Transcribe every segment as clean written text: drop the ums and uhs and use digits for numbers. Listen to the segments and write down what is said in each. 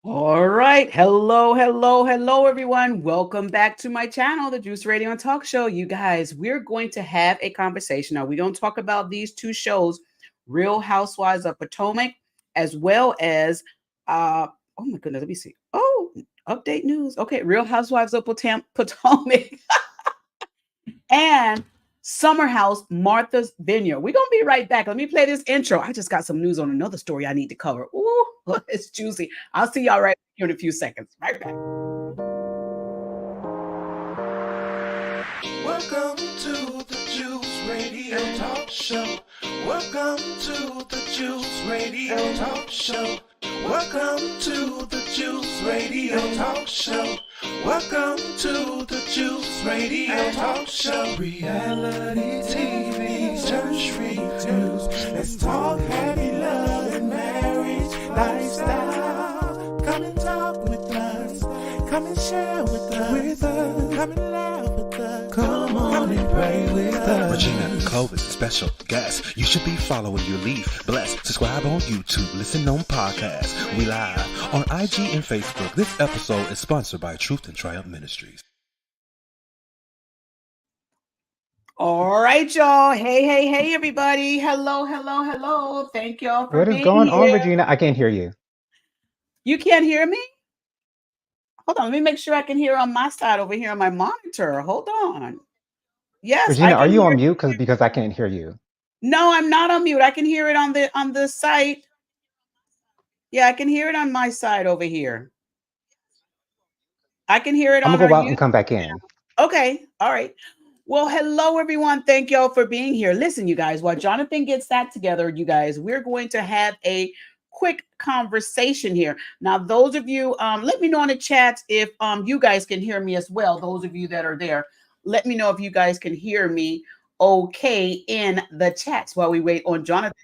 All right. Hello, everyone. Welcome back to my channel, the Juice Radio and Talk Show. You guys, we're going to have a conversation. Now, we don't talk about these two shows, Real Housewives of Potomac, as well as, oh my goodness, let me see. Oh, update news. Okay, Real Housewives of Potomac and Summer House, Martha's Vineyard. We're going to be right back. Let me play this intro. I just got some news on another story I need to cover. Ooh, it's juicy. I'll see y'all right here in a few seconds. Right back. Welcome to the Juice Radio Talk Show. Welcome to the Juice Radio Talk Show. Welcome to the Juice Radio Talk Show. Welcome to the Juice Radio Talk Show. Reality TV's church reviews. Let's talk happy love and marriage lifestyle. Come and talk with us. Come and share with us. Come and laugh with us. Come on and pray with us. Regina Clovis, special guest. You should be following your lead. Bless. Subscribe on YouTube. Listen on podcast. We live on IG and Facebook. This episode is sponsored by Truth and Triumph Ministries. All right, y'all. Hey, everybody. Hello. Thank y'all for What is being going on, here. Regina? I can't hear you. You can't hear me? Hold on. Let me make sure I can hear on my side over here on my monitor. Hold on. Yes, I Regina, are can you hear. on mute? Because I can't hear you. No, I'm not on mute. I can hear it on the site. Yeah, I can hear it on my side over here. I can hear it I'm on gonna our go out and YouTube. come back in. Okay, all right. Well, hello everyone. Thank y'all for being here. Listen, you guys, while Jonathan gets that together, you guys, we're going to have a quick conversation here. Now, those of you, let me know in the chat if you guys can hear me as well. Those of you that are there, let me know if you guys can hear me okay in the chats while we wait on Jonathan.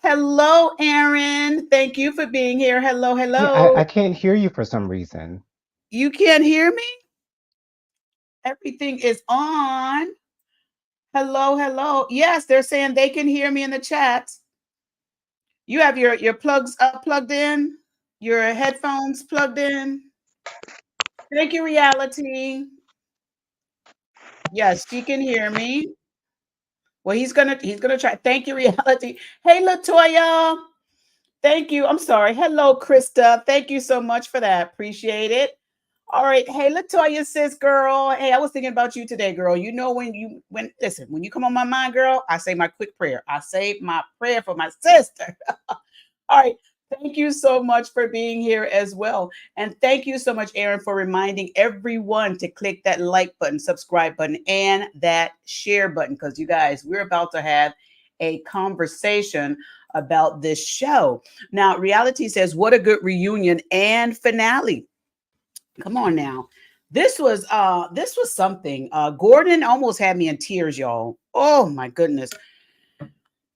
Hello, Aaron. Thank you for being here. Hello. Yeah, I can't hear you for some reason. You can't hear me? Everything is on. Hello. Yes, they're saying they can hear me in the chats. You have your plugs plugged in, your headphones plugged in. Thank you, Reality. Yes, she can hear me. Well, he's gonna try. Thank you, Reality. Hey, Latoya. Thank you. I'm sorry. Hello, Krista. Thank you so much for that. Appreciate it. All right. Hey, Latoya, sis, girl. Hey, I was thinking about you today, girl. You know, when you come on my mind, girl, I say my quick prayer. I say my prayer for my sister. All right. Thank you so much for being here as well. And thank you so much, Aaron, for reminding everyone to click that like button, subscribe button, and that share button. Because you guys, we're about to have a conversation about this show. Now, Reality says, what a good reunion and finale. Come on now. This was something. Gordon almost had me in tears, y'all. Oh my goodness.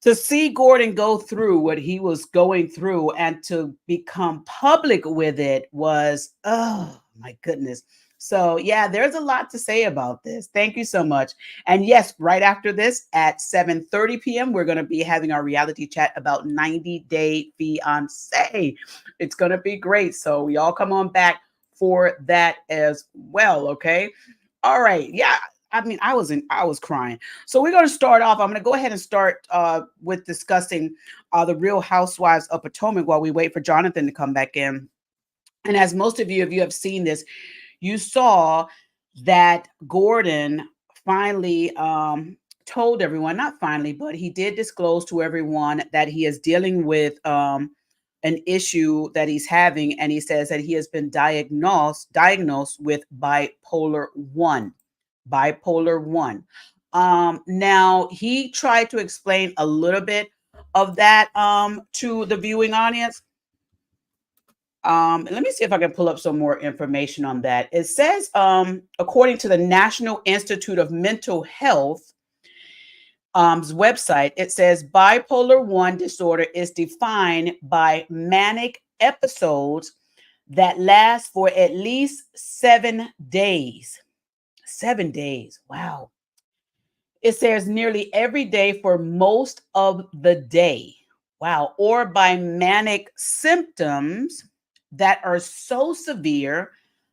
To see Gordon go through what he was going through and to become public with it was, oh my goodness. So yeah, there's a lot to say about this. Thank you so much. And yes, right after this at 7:30 p.m., we're going to be having our reality chat about 90 Day Fiance. It's going to be great. So y'all come on back for that as well. Okay. All right. Yeah. I mean, I was crying. So we're going to start off. I'm going to go ahead and start with discussing the Real Housewives of Potomac while we wait for Jonathan to come back in. And as most of you, if you have seen this, you saw that Gordon finally told everyone, not finally, but he did disclose to everyone that he is dealing with an issue that he's having. And he says that he has been diagnosed with bipolar 1. Bipolar 1. Now, he tried to explain a little bit of that to the viewing audience. Let me see if I can pull up some more information on that. It says, according to the National Institute of Mental Health website, it says bipolar 1 disorder is defined by manic episodes that last for at least 7 days. 7 days. Wow. It says nearly every day for most of the day. Wow. Or by manic symptoms that are so severe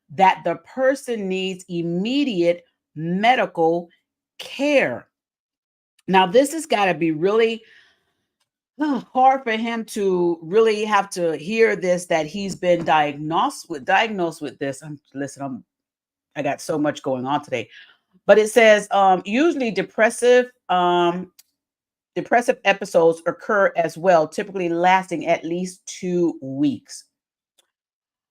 that the person needs immediate medical care. Now, this has got to be really hard for him to really have to hear this, that he's been diagnosed with this. I got so much going on today. But it says usually depressive episodes occur as well, typically lasting at least 2 weeks.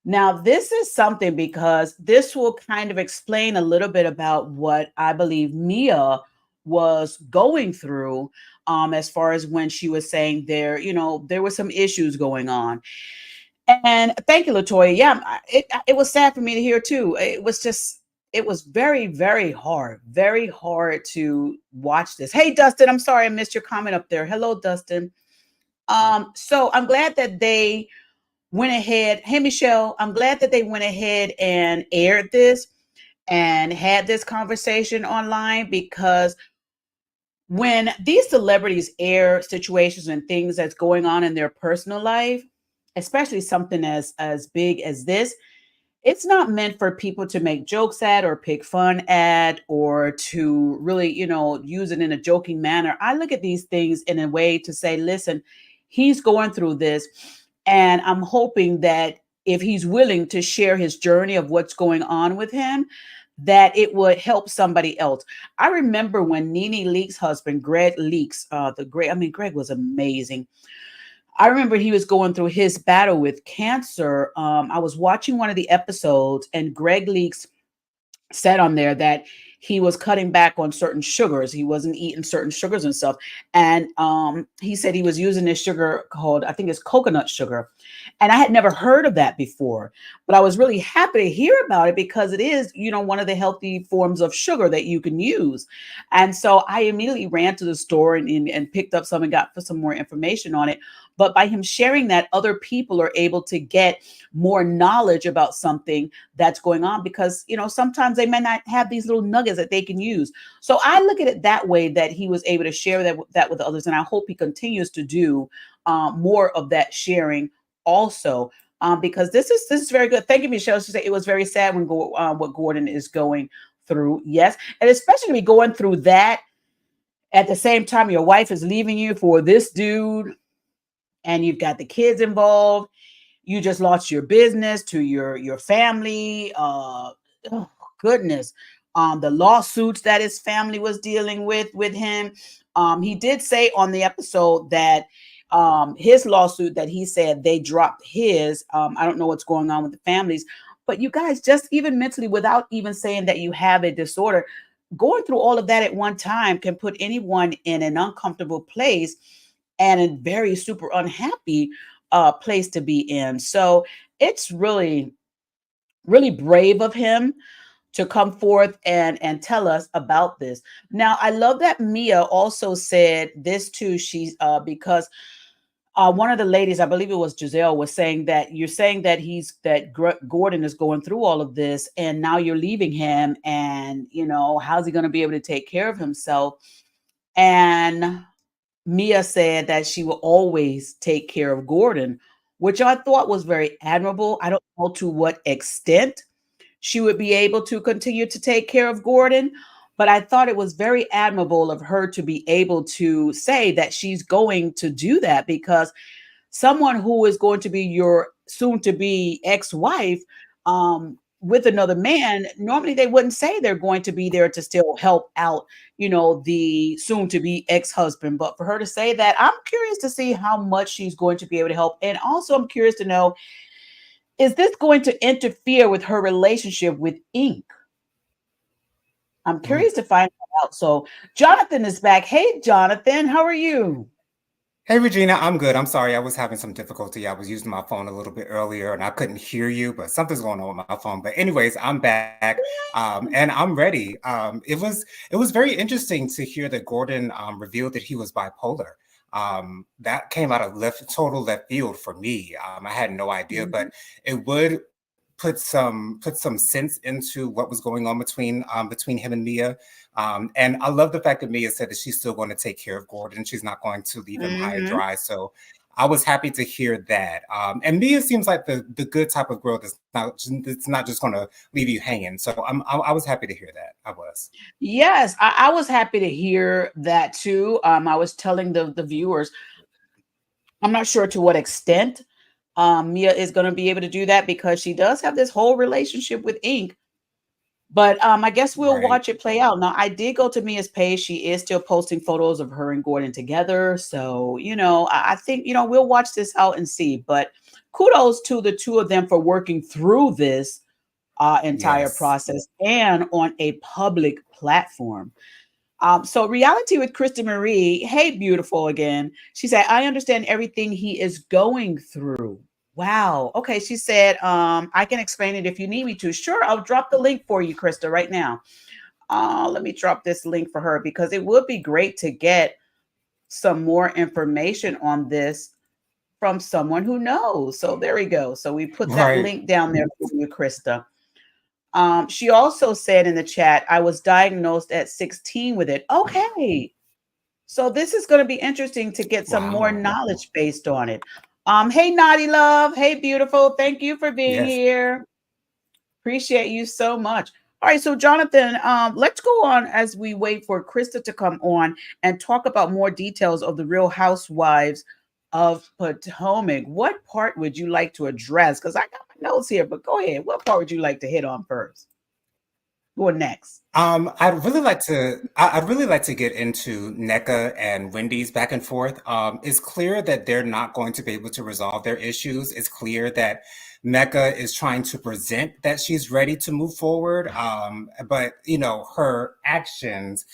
Now, this is something because this will kind of explain a little bit about what I believe Mia was going through, as far as when she was saying there were some issues going on. And thank you, Latoya. Yeah, it was sad for me to hear too. It was very, very hard to watch this. Hey, Dustin, I'm sorry I missed your comment up there. Hello, Dustin. So I'm glad that they went ahead. Hey, Michelle, I'm glad that they went ahead and aired this and had this conversation online, because when these celebrities air situations and things that's going on in their personal life, especially something as big as this, it's not meant for people to make jokes at or pick fun at or to really, use it in a joking manner. I look at these things in a way to say, listen, he's going through this. And I'm hoping that if he's willing to share his journey of what's going on with him, that it would help somebody else. I remember when Nene Leakes' husband, Greg Leakes, Greg was amazing. I remember he was going through his battle with cancer. I was watching one of the episodes, and Greg Leakes said on there that he was cutting back on certain sugars. He wasn't eating certain sugars and stuff. And he said he was using this sugar called, I think it's coconut sugar. And I had never heard of that before, but I was really happy to hear about it because it is, one of the healthy forms of sugar that you can use. And so I immediately ran to the store and picked up some and got for some more information on it. But by him sharing that, other people are able to get more knowledge about something that's going on, because, sometimes they may not have these little nuggets that they can use. So I look at it that way, that he was able to share that with others. And I hope he continues to do more of that sharing also, because this is very good. Thank you, Michelle. She said it was very sad when what Gordon is going through. Yes. And especially to be going through that at the same time your wife is leaving you for this dude, and you've got the kids involved. You just lost your business to your family. Oh, goodness. The lawsuits that his family was dealing with him. He did say on the episode that his lawsuit, that he said they dropped his. I don't know what's going on with the families, but you guys, just even mentally, without even saying that you have a disorder, going through all of that at one time can put anyone in an uncomfortable place and a very super unhappy place to be in. So it's really, really brave of him to come forth and tell us about this. Now, I love that Mia also said this too. She's because one of the ladies, I believe it was Giselle, was saying that you're saying that Gordon is going through all of this, and now you're leaving him, and how's he going to be able to take care of himself? And Mia said that she will always take care of Gordon, which I thought was very admirable. I don't know to what extent she would be able to continue to take care of Gordon, but I thought it was very admirable of her to be able to say that she's going to do that, because someone who is going to be your soon to be ex-wife with another man, normally they wouldn't say they're going to be there to still help out, the soon to be ex-husband. But for her to say that, I'm curious to see how much she's going to be able to help. And also I'm curious to know, is this going to interfere with her relationship with Ink? I'm curious to find out. So Jonathan is back. Hey, Jonathan, how are you? Hey, Regina, I'm good. I'm sorry. I was having some difficulty. I was using my phone a little bit earlier and I couldn't hear you, but something's going on with my phone. But anyways, I'm back and I'm ready. It was very interesting to hear that Gordon revealed that he was bipolar. That came out of total left field for me. I had no idea, but it would put some sense into what was going on between him and Mia. And I love the fact that Mia said that she's still going to take care of Gordon. She's not going to leave him high and dry. So I was happy to hear that. And Mia seems like the good type of girl that's not just going to leave you hanging. So I was happy to hear that. I was. Yes, I was happy to hear that too. I was telling the viewers, I'm not sure to what extent Mia is going to be able to do that because she does have this whole relationship with Ink. But I guess we'll Right. watch it play out. Now, I did go to Mia's page. She is still posting photos of her and Gordon together. So, I think, we'll watch this out and see. But kudos to the two of them for working through this entire Yes. process and on a public platform. So reality with Krista Marie. Hey, beautiful again. She said, I understand everything he is going through. Wow. Okay. She said, I can explain it if you need me to. Sure. I'll drop the link for you, Krista, right now. Let me drop this link for her because it would be great to get some more information on this from someone who knows. So there we go. So we put that Right. link down there for you, Krista. She also said in the chat, I was diagnosed at 16 with it. Okay. So this is going to be interesting to get some more Wow. knowledge based on it. Hey, Naughty Love. Hey, beautiful. Thank you for being Yes. here. Appreciate you so much. All right, so Jonathan, let's go on as we wait for Krista to come on and talk about more details of the Real Housewives of Potomac. What part would you like to address? Because I got my notes here, but go ahead. What part would you like to hit on first? Or next? I'd really like to get into NECA and Wendy's back and forth. It's clear that they're not going to be able to resolve their issues. It's clear that NECA is trying to present that she's ready to move forward. But her actions,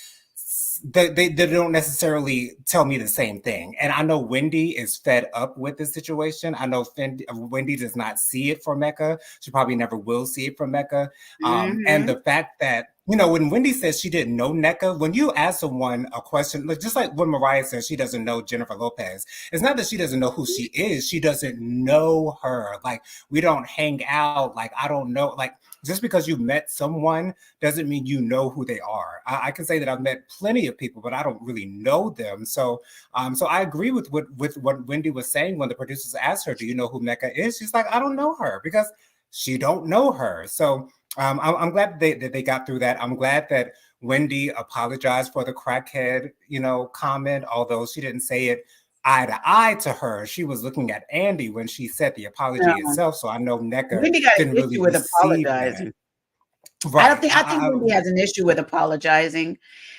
they don't necessarily tell me the same thing. And I know Wendy is fed up with the situation. I know Wendy does not see it for Mecca. She probably never will see it from Mecca. And the fact that, when Wendy says she didn't know NECA, when you ask someone a question, just like when Mariah says she doesn't know Jennifer Lopez, it's not that she doesn't know who she is. She doesn't know her. Like, we don't hang out. Like, I don't know. Like, just because you met someone doesn't mean you know who they are. I can say that I've met plenty of people, but I don't really know them. So I agree with what Wendy was saying when the producers asked her, do you know who Mecca is? She's like, I don't know her because she don't know her. So I'm glad that they got through that. I'm glad that Wendy apologized for the crackhead, comment, although she didn't say it eye to eye to her. She was looking at Andy when she said the apology itself. So I know NECA Wendy got an didn't really issue with receive apologizing. that. Right. I think Wendy has an issue with apologizing.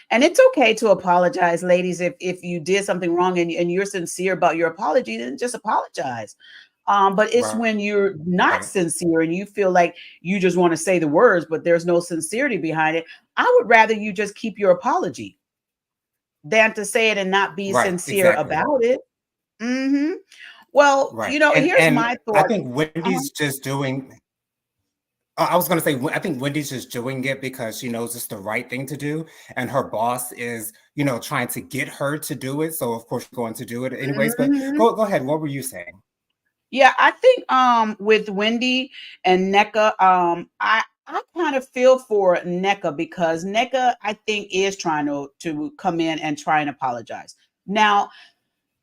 And it's okay to apologize, ladies. If you did something wrong and you're sincere about your apology, then just apologize. But it's when you're not sincere and you feel like you just want to say the words, but there's no sincerity behind it. I would rather you just keep your apology than to say it and not be sincere about it. Well, Right. here's my thought. I think Wendy's just doing. I was going to say, I think Wendy's just doing it because she knows it's the right thing to do. And her boss is, trying to get her to do it. So, of course, she's going to do it anyways. But go ahead. What were you saying? Yeah, I think with Wendy and NECA, I kind of feel for NECA because NECA, I think, is trying to come in and try and apologize. Now,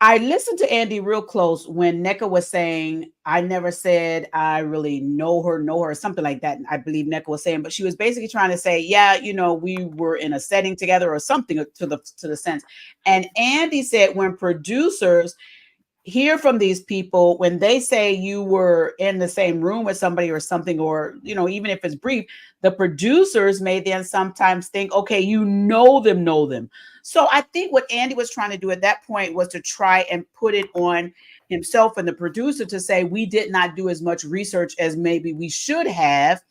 I listened to Andy real close when NECA was saying, I never said I really know her, something like that. I believe NECA was saying, but she was basically trying to say, yeah, we were in a setting together or something to the sense. And Andy said when producers hear from these people, when they say you were in the same room with somebody or something, or, even if it's brief, the producers may then sometimes think, okay, know them. So I think what Andy was trying to do at that point was to try and put it on himself and the producer to say, we did not do as much research as maybe we should have.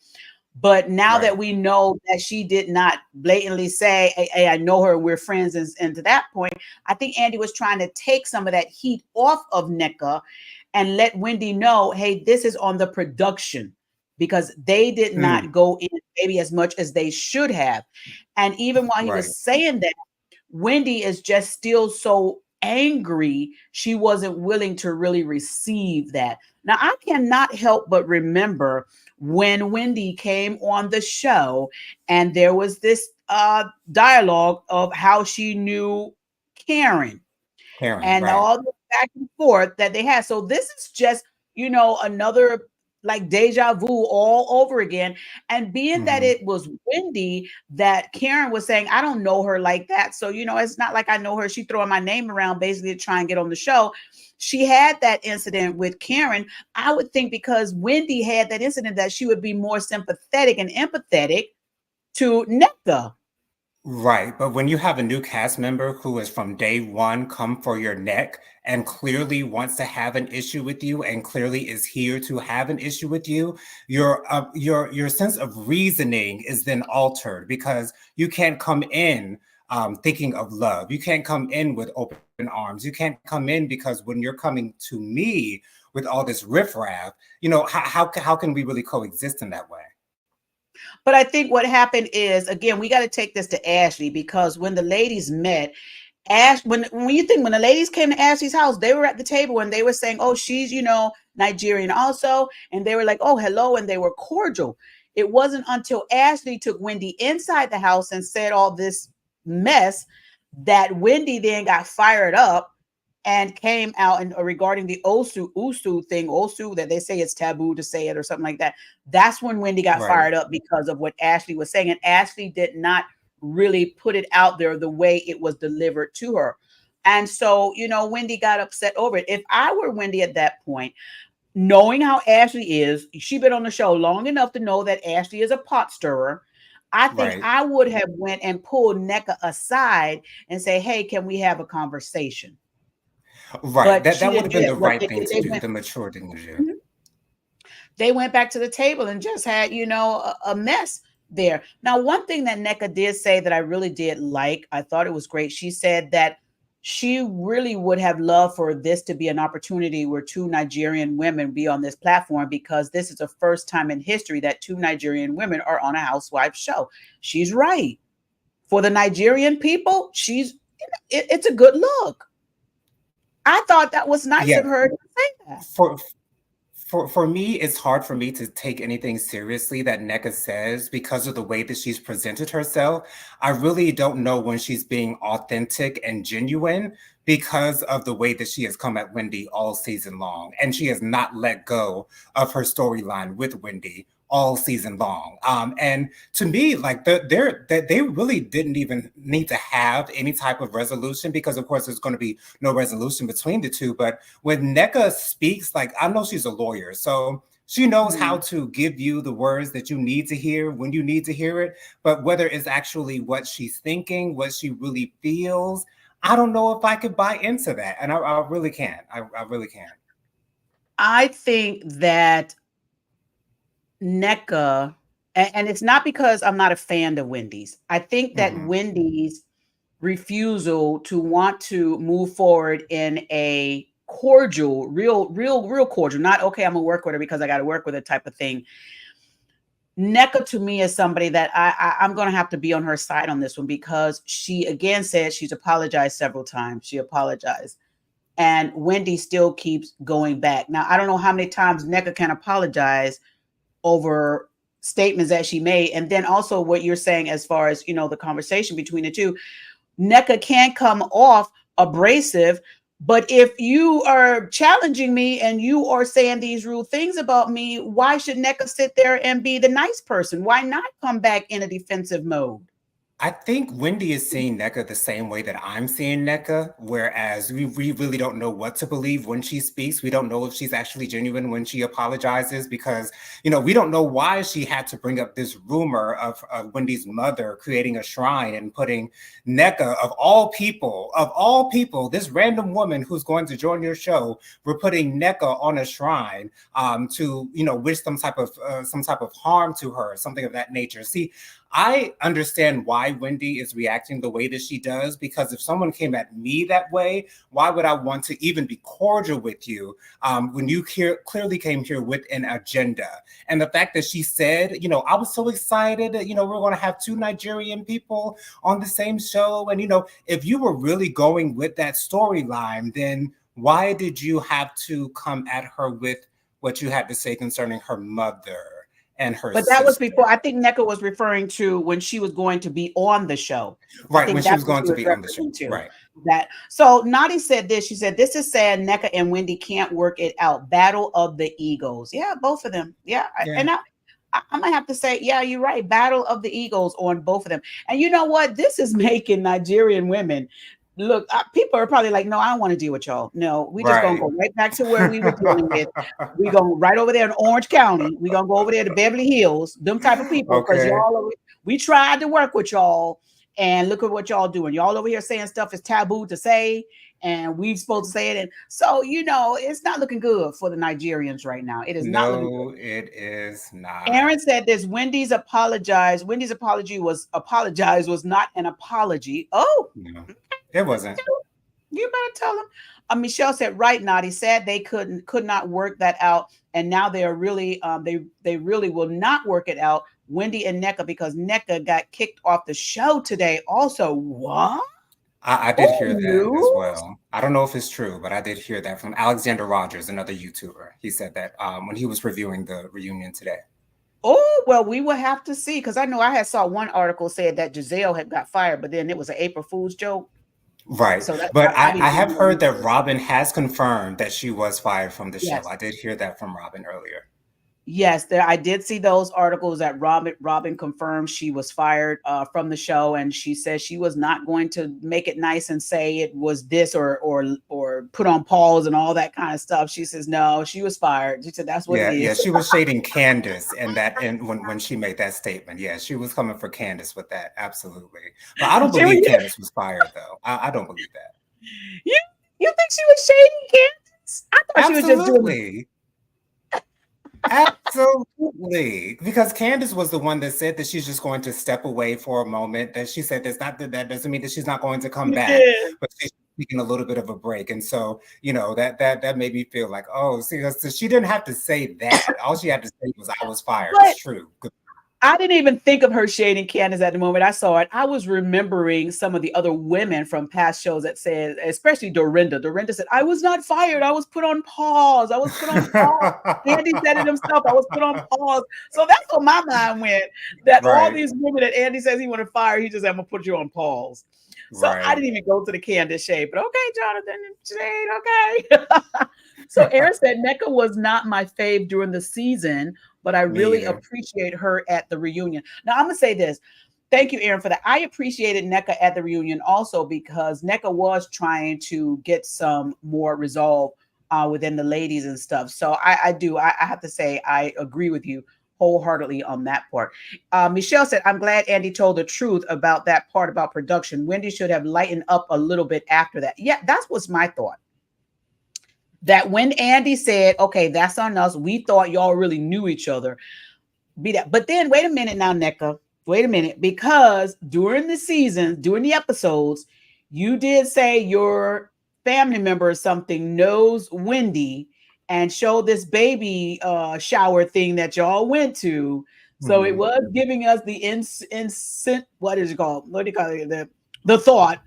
But now that we know that she did not blatantly say, hey, I know her, we're friends. And to that point, I think Andy was trying to take some of that heat off of NECA and let Wendy know, hey, this is on the production because they did not go in maybe as much as they should have. And even while he was saying that, Wendy is just still so angry. She wasn't willing to really receive that. Now, I cannot help but remember when Wendy came on the show and there was this dialogue of how she knew Karen. And all the back and forth that they had. So this is just, another like deja vu all over again. And being that Mhm. it was Wendy that Karen was saying, I don't know her like that. So, it's not like I know her. She throwing my name around basically to try and get on the show. She had that incident with Karen. I would think because Wendy had that incident that she would be more sympathetic and empathetic to Nectar. Right. But when you have a new cast member who has from day one come for your neck and clearly wants to have an issue with you and clearly is here to have an issue with you, your sense of reasoning is then altered because you can't come in thinking of love. You can't come in with open arms. You can't come in because when you're coming to me with all this riffraff, how can we really coexist in that way? But I think what happened is, again, we got to take this to Ashley because when the ladies met, when the ladies came to Ashley's house, they were at the table and they were saying, "Oh, she's Nigerian also," and they were like, "Oh, hello," and they were cordial. It wasn't until Ashley took Wendy inside the house and said all this mess that Wendy then got fired up and came out and regarding the Usu thing, Osu, that they say it's taboo to say it or something like that. That's when Wendy got Right. fired up because of what Ashley was saying. And Ashley did not really put it out there the way it was delivered to her. And so, Wendy got upset over it. If I were Wendy at that point, knowing how Ashley is, she's been on the show long enough to know that Ashley is a pot stirrer. I think Right. I would have went and pulled NECA aside and say, "Hey, can we have a conversation?" Right. But That she that would didn't have do been that. the What right thing to they do, went, the mature thing to do. Mhm. They went back to the table and just had, a mess there. Now, one thing that NECA did say that I really did like, I thought it was great. She said that she really would have loved for this to be an opportunity where two Nigerian women be on this platform because this is the first time in history that two Nigerian women are on a housewife show. She's right. For the Nigerian people, it's a good look. I thought that was nice of Yeah. her to say that. For for me, it's hard for me to take anything seriously that NECA says because of the way that she's presented herself. I really don't know when she's being authentic and genuine because of the way that she has come at Wendy all season long. And she has not let go of her storyline with Wendy all season long. And to me, like they really didn't even need to have any type of resolution because, of course, there's going to be no resolution between the two. But when NECA speaks, like I know she's a lawyer, so she knows how Mhm. to give you the words that you need to hear when you need to hear it. But whether it's actually what she's thinking, what she really feels, I don't know if I could buy into that. And I really can't. I really can't. I think that NECA, and it's not because I'm not a fan of Wendy's. I think that Mhm. Wendy's refusal to want to move forward in a cordial, real cordial, not okay, I'm gonna work with her because I got to work with her type of thing. NECA to me is somebody that I'm gonna have to be on her side on this one because she again said she's apologized several times. She apologized. And Wendy still keeps going back. Now, I don't know how many times NECA can apologize over statements that she made. And then also what you're saying as far as, the conversation between the two, NECA can come off abrasive. But if you are challenging me and you are saying these rude things about me, why should NECA sit there and be the nice person? Why not come back in a defensive mode? I think Wendy is seeing NECA the same way that I'm seeing NECA, whereas we really don't know what to believe when she speaks. We don't know if she's actually genuine when she apologizes because, we don't know why she had to bring up this rumor of Wendy's mother creating a shrine and putting NECA, of all people, this random woman who's going to join your show, we're putting NECA on a shrine to, wish some type of harm to her, something of that nature. See, I understand why Wendy is reacting the way that she does, because if someone came at me that way, why would I want to even be cordial with you when you clearly came here with an agenda? And the fact that she said, I was so excited that, we're going to have two Nigerian people on the same show. And, if you were really going with that storyline, then why did you have to come at her with what you had to say concerning her mother? and her But that was sister. before. I think Nneka was referring to when she was going to be on the show. I Right, think when she that's was what going she to was be on the show. referring to. Right. That. So Nadi said this. She said, "This is sad. Nneka and Wendy can't work it out. Battle of the egos. Yeah, both of them. Yeah, Yeah. and I might have to say, yeah, you're right. Battle of the egos on both of them. And you know what? This is making Nigerian women look. People are probably like, no, I don't want to deal with y'all. No, we just gonna Right. go right back to where we were dealing with. We gonna right over there in Orange County. We gonna go over there to Beverly Hills. Them type of people, because Okay. we tried to work with y'all, and look at what y'all doing. Y'all over here saying stuff is taboo to say, and we supposed to say it. And so, it's not looking good for the Nigerians right now. It is not looking good. No, it is not. Aaron said this. Wendy's apology was not an apology. Oh, No, it wasn't. you better tell them. Michelle said, right, Nadi said they could not work that out, and now they are really they really will not work it out. Wendy and Nneka, because Nneka got kicked off the show today. Also, what? I did hear that as News? well. I don't know if it's true, but I did hear that from Alexander Rogers, another YouTuber. He said that when he was reviewing the reunion today. Oh, well, we will have to see, because I know I had saw one article said that Giselle had got fired, but then it was an April Fool's joke. Right. So But I have heard that Robin has confirmed that she was fired from the Yes. show. I did hear that from Robin earlier. Yes, I did see those articles that Robin confirmed she was fired from the show, and she said she was not going to make it nice and say it was this or put on pause and all that kind of stuff. She says no, she was fired. She said that's what it is. Yeah, she was shading Candace and when she made that statement. Yeah, she was coming for Candace with that. Absolutely. But I don't believe Candace was fired though. I don't believe that. You think she was shading Candace? I thought she was just doing. Absolutely, because Candace was the one that said that she's just going to step away for a moment. That she said that doesn't mean that she's not going to come back, but she's taking a little bit of a break. And so, that made me feel like, oh, see, so she didn't have to say that. All she had to say was, "I was fired." It's true. Good. I didn't even think of her shading Candace at the moment I saw it. I was remembering some of the other women from past shows that said, especially Dorinda. Dorinda said, "I was not fired. I was put on pause. I was put on pause." Andy said it himself. "I was put on pause." So that's what my mind went. That all these women that Andy says he want to fire, he just, "I'm gonna put you on pause." So I didn't even go to the Candace shade. But okay, Jonathan, shade, okay. So Aaron said Nneka was not my fave during the season, but I really appreciate her at the reunion. Now, I'm going to say this. Thank you, Aaron, for that. I appreciated Nneka at the reunion also because Nneka was trying to get some more resolve within the ladies and stuff. So I do. I have to say I agree with you wholeheartedly on that part. Michelle said, "I'm glad Andy told the truth about that part about production. Wendy should have lightened up a little bit after that." Yeah, that was my thought. That when Andy said, "Okay, that's on us. We thought y'all really knew each other." Be that. But then wait a minute now, Nneka. Wait a minute. Because during the season, during the episodes, you did say your family member or something knows Wendy and showed this baby shower thing that y'all went to. So it was giving us the what is it called? What do you call it? The thought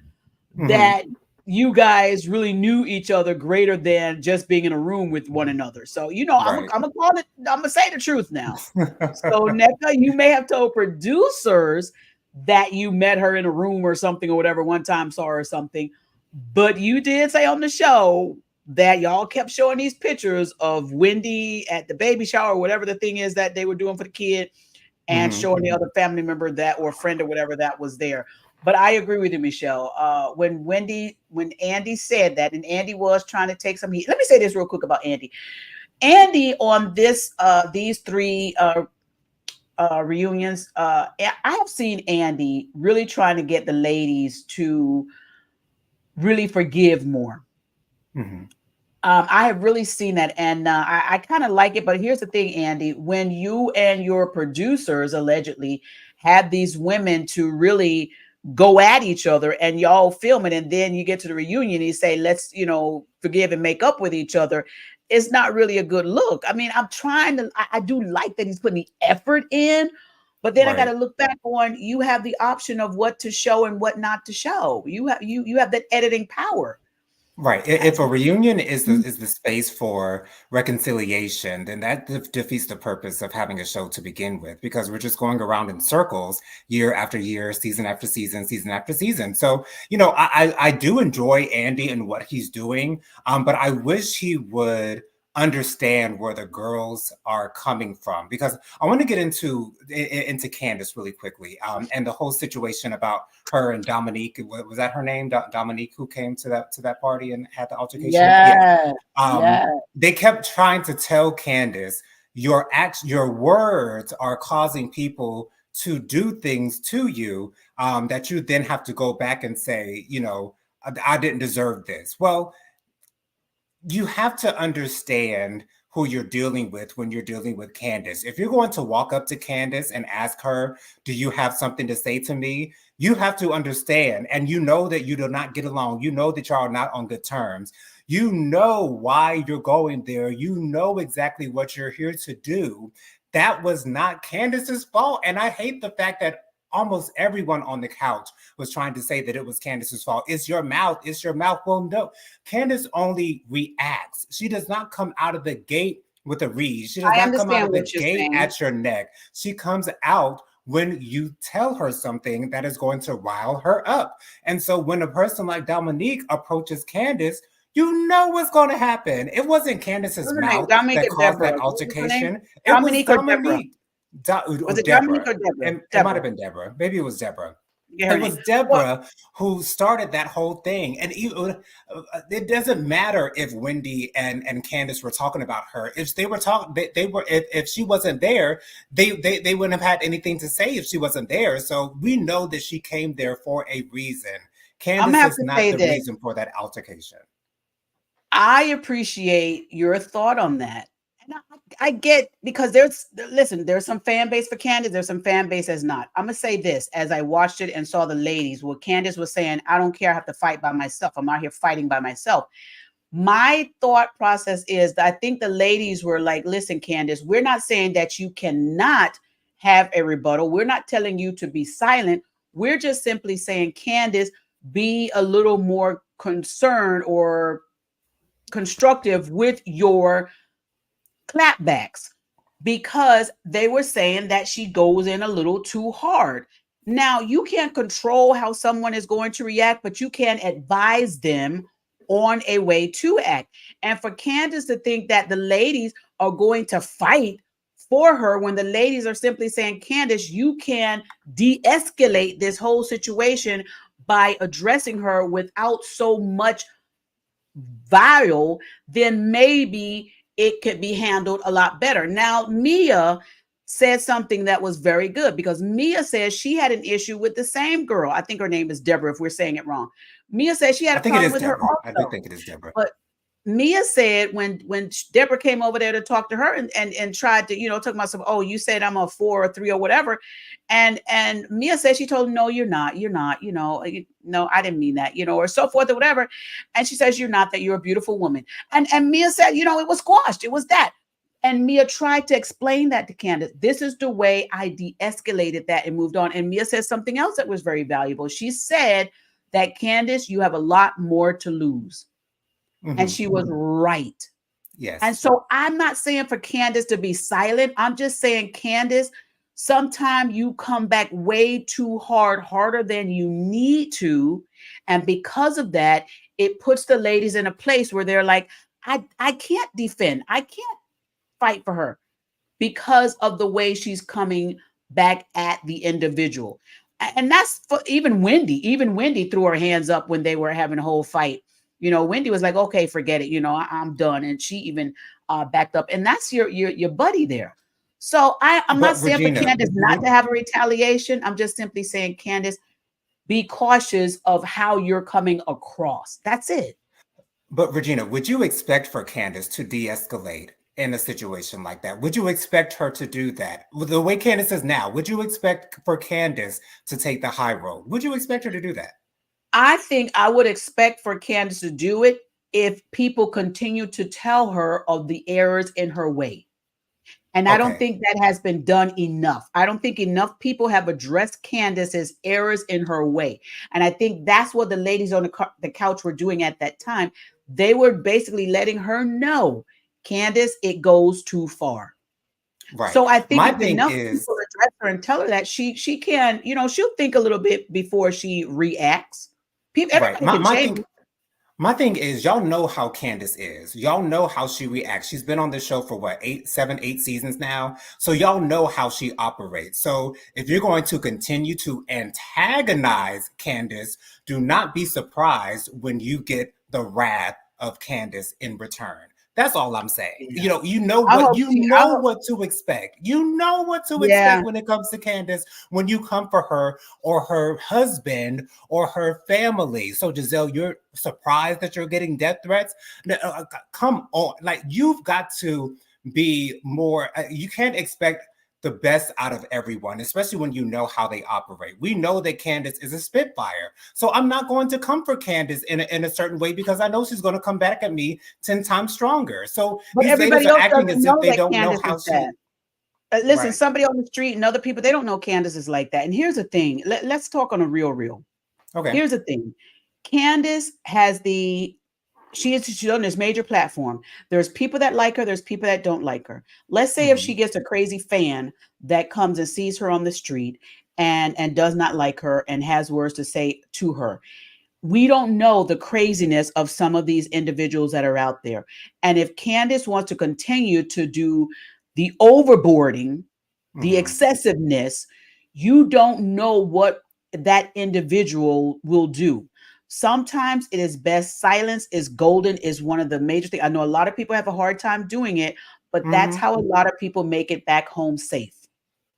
that you guys really knew each other greater than just being in a room with one another. So, I'm gonna call it, I'm gonna say the truth now. So Nneka, you may have told producers that you met her in a room or something or whatever one time, saw her or something, but you did say on the show that y'all kept showing these pictures of Wendy at the baby shower, or whatever the thing is that they were doing for the kid, and showing the other family member that or friend or whatever that was there. But I agree with you, Michelle. When Andy said that, and Andy was trying to take some heat. Let me say this real quick about Andy. Andy on these three reunions, I have seen Andy really trying to get the ladies to really forgive more. I have really seen that, and I kind of like it. But here's the thing, Andy: when you and your producers allegedly had these women to really go at each other, and y'all film it, and then you get to the reunion and you say, "Let's, forgive and make up with each other," it's not really a good look. I mean, I do like that he's putting the effort in, but then I got to look back on, you have the option of what to show and what not to show. You have that editing power. Right. If a reunion is the space for reconciliation, then that defeats the purpose of having a show to begin with, because we're just going around in circles year after year, season after season, season after season. So, I do enjoy Andy and what he's doing, but I wish he would understand where the girls are coming from, because I want to get into Candace really quickly, and the whole situation about her and Dominique. Was that her name, Dominique, who came to that party and had the altercation? Yeah. Yeah, yeah. They kept trying to tell Candace, your words are causing people to do things to you, that you then have to go back and say, I didn't deserve this. Well, you have to understand who you're dealing with when you're dealing with Candace. If you're going to walk up to Candace and ask her, do you have something to say to me? You have to understand, and you know that you do not get along. You know that y'all are not on good terms. You know why you're going there. You know exactly what you're here to do. That was not Candace's fault. And I hate the fact that almost everyone on the couch was trying to say that it was Candace's fault. It's your mouth. It's your mouth. Well, no. Candace only reacts. She does not come out of the gate with a reed. She does I not come out understand of the what you're gate saying. at your neck. She comes out when you tell her something that is going to rile her up. And so when a person like Dominique approaches Candace, you know what's going to happen. It wasn't Candace's What's her name? mouth Dominique that or caused Deborah? that What was her name? altercation. It was Dominique or Deborah? Dominique. Was it Deborah. Dominique or Deborah? It might have been Deborah. Maybe it was Deborah. Get her It name. was Well, Deborah who started that whole thing. And it doesn't matter if Wendy and Candace were talking about her. If they were talking, they were. If she wasn't there, they wouldn't have had anything to say if she wasn't there. So we know that she came there for a reason. I'm gonna Candace have is to not say the this. reason for that altercation. I appreciate your thought on that. And I get, because there's some fan base for Candace, there's some fan base as not. I'm gonna say this: as I watched it and saw the ladies, what Candace was saying, I don't care, I have to fight by myself. I'm out here fighting by myself. My thought process is that I think the ladies were like, listen, Candace, we're not saying that you cannot have a rebuttal. We're not telling you to be silent. We're just simply saying, Candace, be a little more concerned or constructive with your clapbacks, because they were saying that she goes in a little too hard. Now, you can't control how someone is going to react, but you can advise them on a way to act. And for Candace to think that the ladies are going to fight for her, when the ladies are simply saying, Candace, you can de-escalate this whole situation by addressing her without so much viral, then maybe it could be handled a lot better. Now, Mia said something that was very good, because Mia says she had an issue with the same girl. I think her name is Deborah, if we're saying it wrong. Mia says she had I a think it problem is with her Deborah. I do also. think it is Deborah. But Mia said when Deborah came over there to talk to her and tried to, talk about some, oh, you said I'm a 4 or 3 or whatever. And Mia said, she told him, no, you're not, no, I didn't mean that, or so forth or whatever. And she says, you're not, that you're a beautiful woman. And Mia said, it was squashed. It was that. And Mia tried to explain that to Candace. This is the way I de-escalated that and moved on. And Mia said something else that was very valuable. She said that, Candace, you have a lot more to lose. And she was right. Yes. And so I'm not saying for Candace to be silent. I'm just saying, Candace, sometimes you come back way too hard, harder than you need to. And because of that, it puts the ladies in a place where they're like, I can't defend. I can't fight for her because of the way she's coming back at the individual. And that's for even Wendy. Even Wendy threw her hands up when they were having a whole fight. Wendy was like, okay, forget it. I'm done. And she even backed up. And that's your buddy there. So I'm not saying Regina, for Candace not to have a retaliation. I'm just simply saying, Candace, be cautious of how you're coming across. That's it. But Regina, would you expect for Candace to de-escalate in a situation like that? Would you expect her to do that? With the way Candace is now, would you expect for Candace to take the high road? Would you expect her to do that? I think I would expect for Candace to do it if people continue to tell her of the errors in her way. And I don't Okay. think that has been done enough. I don't think enough people have addressed Candace's errors in her way. And I think that's what the ladies on the couch were doing at that time. They were basically letting her know, Candace, it goes too far. Right. So I think My if thing enough is, people address her and tell her that she can, she'll think a little bit before she reacts. People, right. everybody can change. My thing is, y'all know how Candace is. Y'all know how she reacts. She's been on this show for what, 8 seasons now. So y'all know how she operates. So if you're going to continue to antagonize Candace, do not be surprised when you get the wrath of Candace in return. That's all I'm saying. Yeah. You know I what hope you she. know what to expect. You know what to Yeah. expect when it comes to Candace when you come for her or her husband or her family. So Giselle, you're surprised that you're getting death threats? Come on, like you've got to be more. You can't expect the best out of everyone, especially when you know how they operate. We know that Candace is a spitfire. So I'm not going to comfort Candace in a certain way because I know she's going to come back at me 10 times stronger. So But these ladies everybody are else acting doesn't as if know they that don't know Candace how is she. that. Listen, Right. somebody on the street and other people, they don't know Candace is like that. And here's the thing. Let's talk on a real. Okay. Here's the thing. Candace she's on this major platform. There's people that like her. There's people that don't like her. Let's say if she gets a crazy fan that comes and sees her on the street and does not like her and has words to say to her. We don't know the craziness of some of these individuals that are out there. And if Candace wants to continue to do the overboarding, the excessiveness, you don't know what that individual will do. Sometimes it is best. Silence is golden, is one of the major things. I know a lot of people have a hard time doing it, but that's how a lot of people make it back home safe.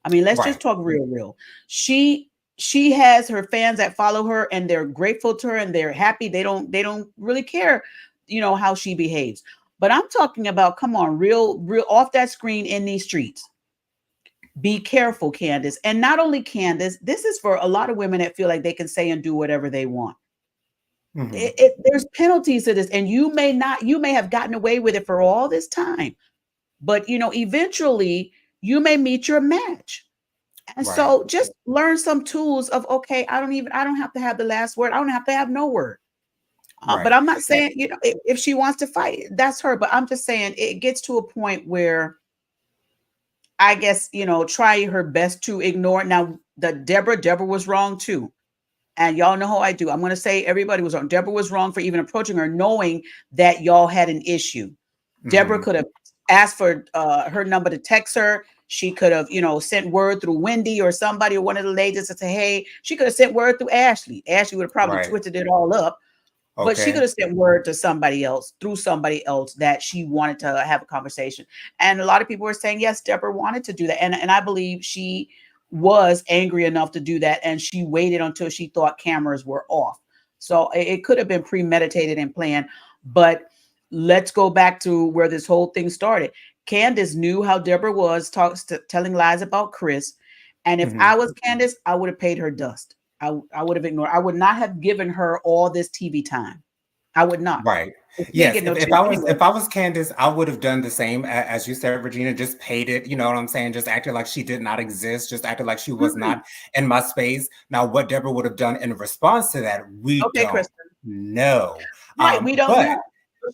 I mean, let's just Right. talk real. She has her fans that follow her and they're grateful to her and they're happy. They don't really care, how she behaves. But I'm talking about, come on, real off that screen in these streets. Be careful, Candace. And not only Candace, this is for a lot of women that feel like they can say and do whatever they want. There's penalties to this, and you may have gotten away with it for all this time, but eventually you may meet your match. And Right. so just learn some tools of, okay, I don't have to have the last word. I don't have to have no word. But Right. I'm not saying, if she wants to fight, that's her. But I'm just saying it gets to a point where I guess, try her best to ignore it. Now, Deborah was wrong too. And y'all know how I do. I'm going to say everybody was wrong. Deborah was wrong for even approaching her, knowing that y'all had an issue. Deborah could have asked for her number to text her. She could have, sent word through Wendy or somebody or one of the ladies to say, hey, she could have sent word through Ashley. Ashley would have probably Right. twisted it all up. But she Okay. could have sent word to somebody else through somebody else that she wanted to have a conversation. And a lot of people were saying, yes, Deborah wanted to do that. And I believe she was angry enough to do that. And she waited until she thought cameras were off. So it could have been premeditated and planned. But let's go back to where this whole thing started. Candace knew how Deborah was telling lies about Chris. And if I was Candace, I would have paid her dust. I would have ignored. I would not have given her all this TV time. I would not. Right. She didn't Yes. get no If chance I was anyway. if I was Candace, I would have done the same as you said, Regina. Just paid it. You know what I'm saying? Just acted like she did not exist. Just acted like she was not in my space. Now, what Deborah would have done in response to that, we Okay, don't Kristen. know. Right, we don't But know.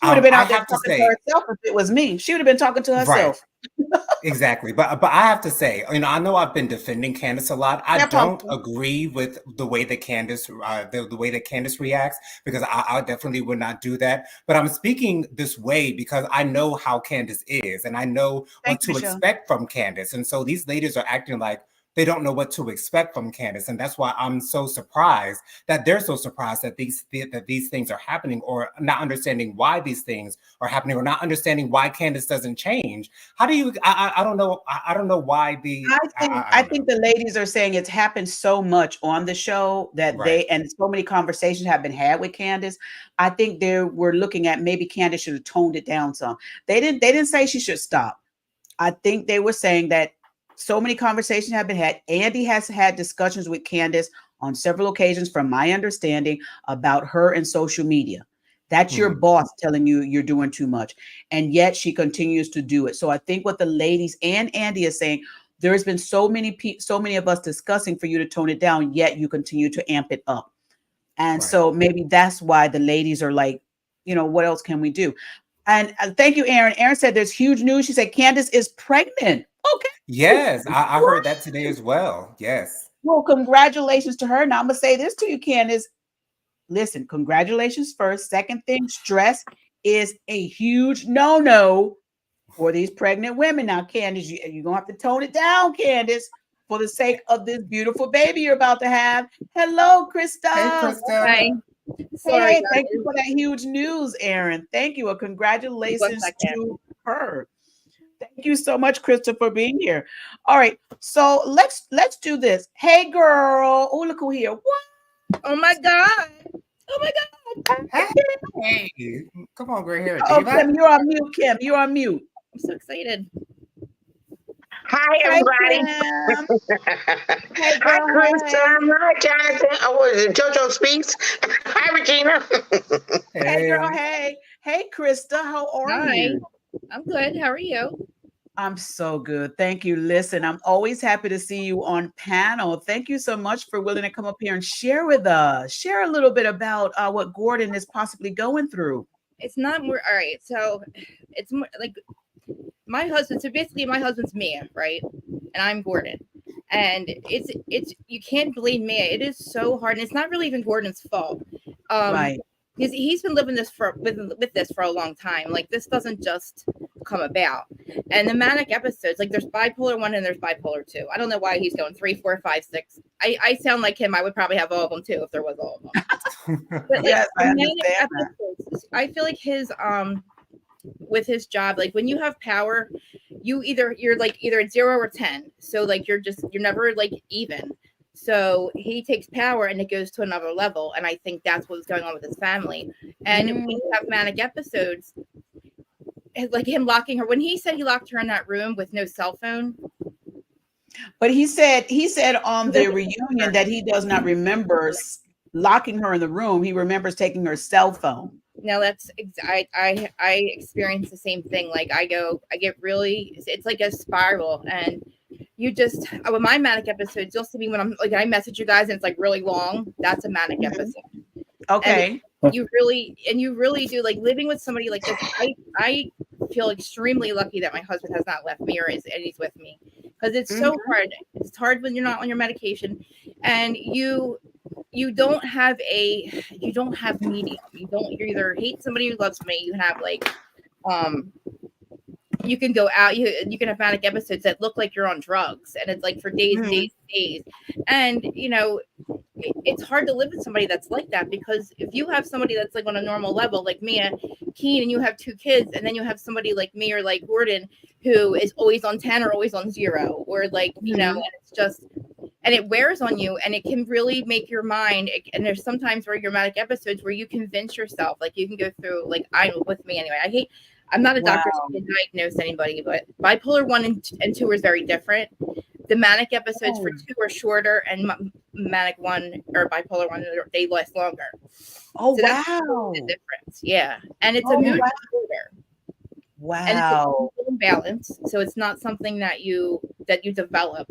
She would have been I out there have to talking to say, herself if it was me. She would have been talking to right. herself. Exactly. But I have to say, I know I've been defending Candace a lot. I Yeah, don't Pumpkin. agree with the way that Candace the way that Candace reacts because I definitely would not do that. But I'm speaking this way because I know how Candace is and I know Thank what you, to Michelle. expect from Candace. And so these ladies are acting like they don't know what to expect from Candace. And that's why I'm so surprised that they're so surprised that these things are happening or not understanding why these things are happening or not understanding why Candace doesn't change. How do you? I don't know. I don't know why the. I think the ladies are saying it's happened so much on the show that Right. and so many conversations have been had with Candace. I think they were looking at maybe Candace should have toned it down some. They didn't say she should stop. I think they were saying that so many conversations have been had. Andy has had discussions with Candace on several occasions, from my understanding, about her and social media. That's your Mhm. boss telling you you're doing too much. And yet she continues to do it. So I think what the ladies and Andy is saying, there's been so many of us discussing for you to tone it down, yet you continue to amp it up. And Right. so maybe that's why the ladies are like, what else can we do? And thank you, Aaron. Aaron said there's huge news. She said Candace is pregnant. Okay. Yes, I heard that today as well. Yes. Well, congratulations to her. Now I'm gonna say this to you, Candace. Listen, congratulations first. Second thing, stress is a huge no-no for these pregnant women. Now, Candace, you're gonna have to tone it down, Candace, for the sake of this beautiful baby you're about to have. Hello, Hey, Krista. Krista. Hi. Sorry, Hey, thank you guys. for that huge news, Aaron. Thank you. Well, One congratulations second. to her. Thank you so much, Krista, for being here. All right, so let's do this. Hey, girl. Oh, look who here. What? Oh my God. Oh my God. Hey, come on, gray hair Oh, diva. Kim, you're on mute. Kim, you're on mute. I'm so excited. Hi, Hey, everybody. Kim. Hey, Hi, girl. Krista. Hey. Hi, Jonathan. Oh, what is it? JoJo Speaks. Hi, Regina. Hey, girl. Hey. Hey. Hey, Krista. How are Hi. you? I'm good. How are you? I'm so good. Thank you. Listen, I'm always happy to see you on panel. Thank you so much for willing to come up here and share with us. Share a little bit about what Gordon is possibly going through. It's not more. All right. So it's more like my husband. So basically, my husband's Mia, right? And I'm Gordon. And it's you can't blame Mia. It is so hard, and it's not really even Gordon's fault. Right. Because he's been living this with this for a long time. Like this doesn't just come about. And the manic episodes, like there's bipolar 1 and there's bipolar 2. I don't know why he's going 3, 4, 5, 6. I sound like him. I would probably have all of them too if there was all of them. But like Yes, I the understand manic that. episodes, I feel like his with his job, like when you have power, you're like either at 0 or 10. So like you're never like even. So he takes power and it goes to another level. And I think that's what's going on with his family. And when you have manic episodes, like him locking her, when he said he locked her in that room with no cell phone. But he said on the reunion that he does not remember locking her in the room. He remembers taking her cell phone. No, that's I experience the same thing. Like I get really, it's like a spiral, and you just with my manic episodes, you'll see me when I'm like I message you guys and it's like really long. That's a manic episode. Okay. And you really do like living with somebody like this. I feel extremely lucky that my husband has not left me and he's with me, because it's so hard. It's hard when you're not on your medication, and you don't have medium. You either hate somebody who loves me. You have like you can go out, you can have manic episodes that look like you're on drugs, and it's like for days and days and days. And it's hard to live with somebody that's like that, because if you have somebody that's like on a normal level like Mia Keen, and you have 2 kids, and then you have somebody like me or like Gordon who is always on 10 or always on 0, or like and it's just, and it wears on you, and it can really make your mind. And there's sometimes where your manic episodes where you convince yourself, like you can go through, like I'm with me anyway. I'm not a doctor to diagnose anybody, but bipolar 1 and 2 is very different. The manic episodes for 2 are shorter, and manic 1 or bipolar 1, they last longer. Oh, so that's wow. the difference. Yeah. And it's a mood disorder. Wow. And it's a mental imbalance. So it's not something that you develop.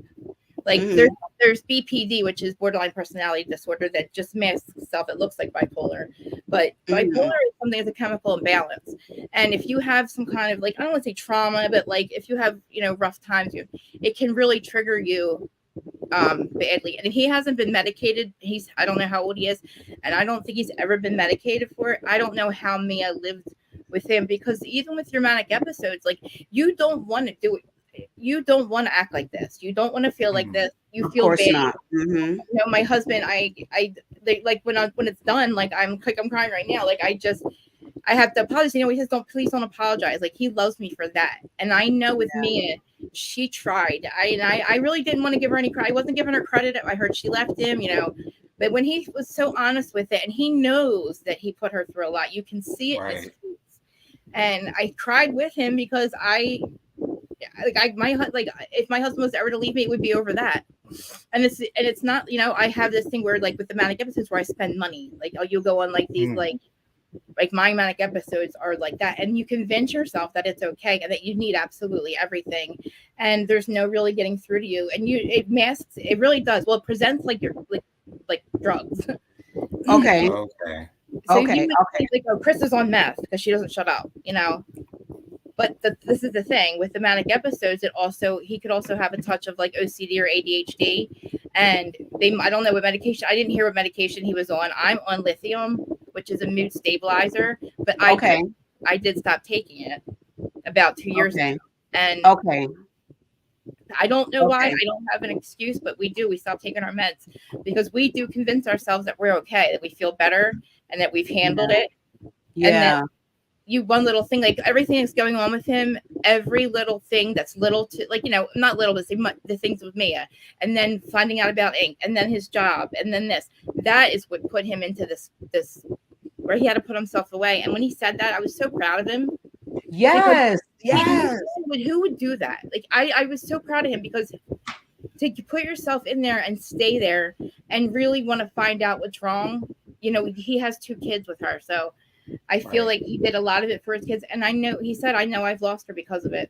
Like there's BPD, which is borderline personality disorder, that just masks itself. It looks like bipolar, but bipolar is something that's a chemical imbalance. And if you have some kind of, like, I don't want to say trauma, but like if you have, rough times, it can really trigger you badly. And he hasn't been medicated. I don't know how old he is, and I don't think he's ever been medicated for it. I don't know how Mia lived with him, because even with your manic episodes, like you don't want to do it. You don't want to act like this. You don't want to feel like this. You feel bad. Not. My husband, they, like when it's done, like I'm crying right now. Like I have to apologize. He says, please don't apologize. Like he loves me for that. And I know with Mia, she tried. I really didn't want to give her any credit. I wasn't giving her credit. I heard she left him, but when he was so honest with it, and he knows that he put her through a lot, you can see it in his face. And I cried with him, because if my husband was ever to leave me, it would be over that. And it's not, I have this thing where, like with the manic episodes, where I spend money, like you'll go on like these like Like my manic episodes are like that, and you convince yourself that it's okay and that you need absolutely everything, and there's no really getting through to you, and it masks. It really does. Well, it presents like you're like drugs. Okay. Okay. So Okay. you would think like, oh, Chris is on meth because she doesn't shut up, you know. But this is the thing with the manic episodes. He could also have a touch of like OCD or ADHD, and I don't know what medication. I didn't hear what medication he was on. I'm on lithium, which is a mood stabilizer, but I did stop taking it about 2 years ago, and I don't know why. I don't have an excuse, but we stop taking our meds because we do convince ourselves that we're okay, that we feel better, and that we've handled it. Yeah. And then one little thing, like everything that's going on with him, every little thing that's little to, like, you know, not little, but the things with Mia, and then finding out about Ink, and then his job, and then that is what put him into this where he had to put himself away. And when he said that, I was so proud of him. Yes. Who would do that? Like, I was so proud of him because to put yourself in there and stay there and really want to find out what's wrong. You know, he has 2 kids with her, so I feel like he did a lot of it for his kids. And he said, I know I've lost her because of it.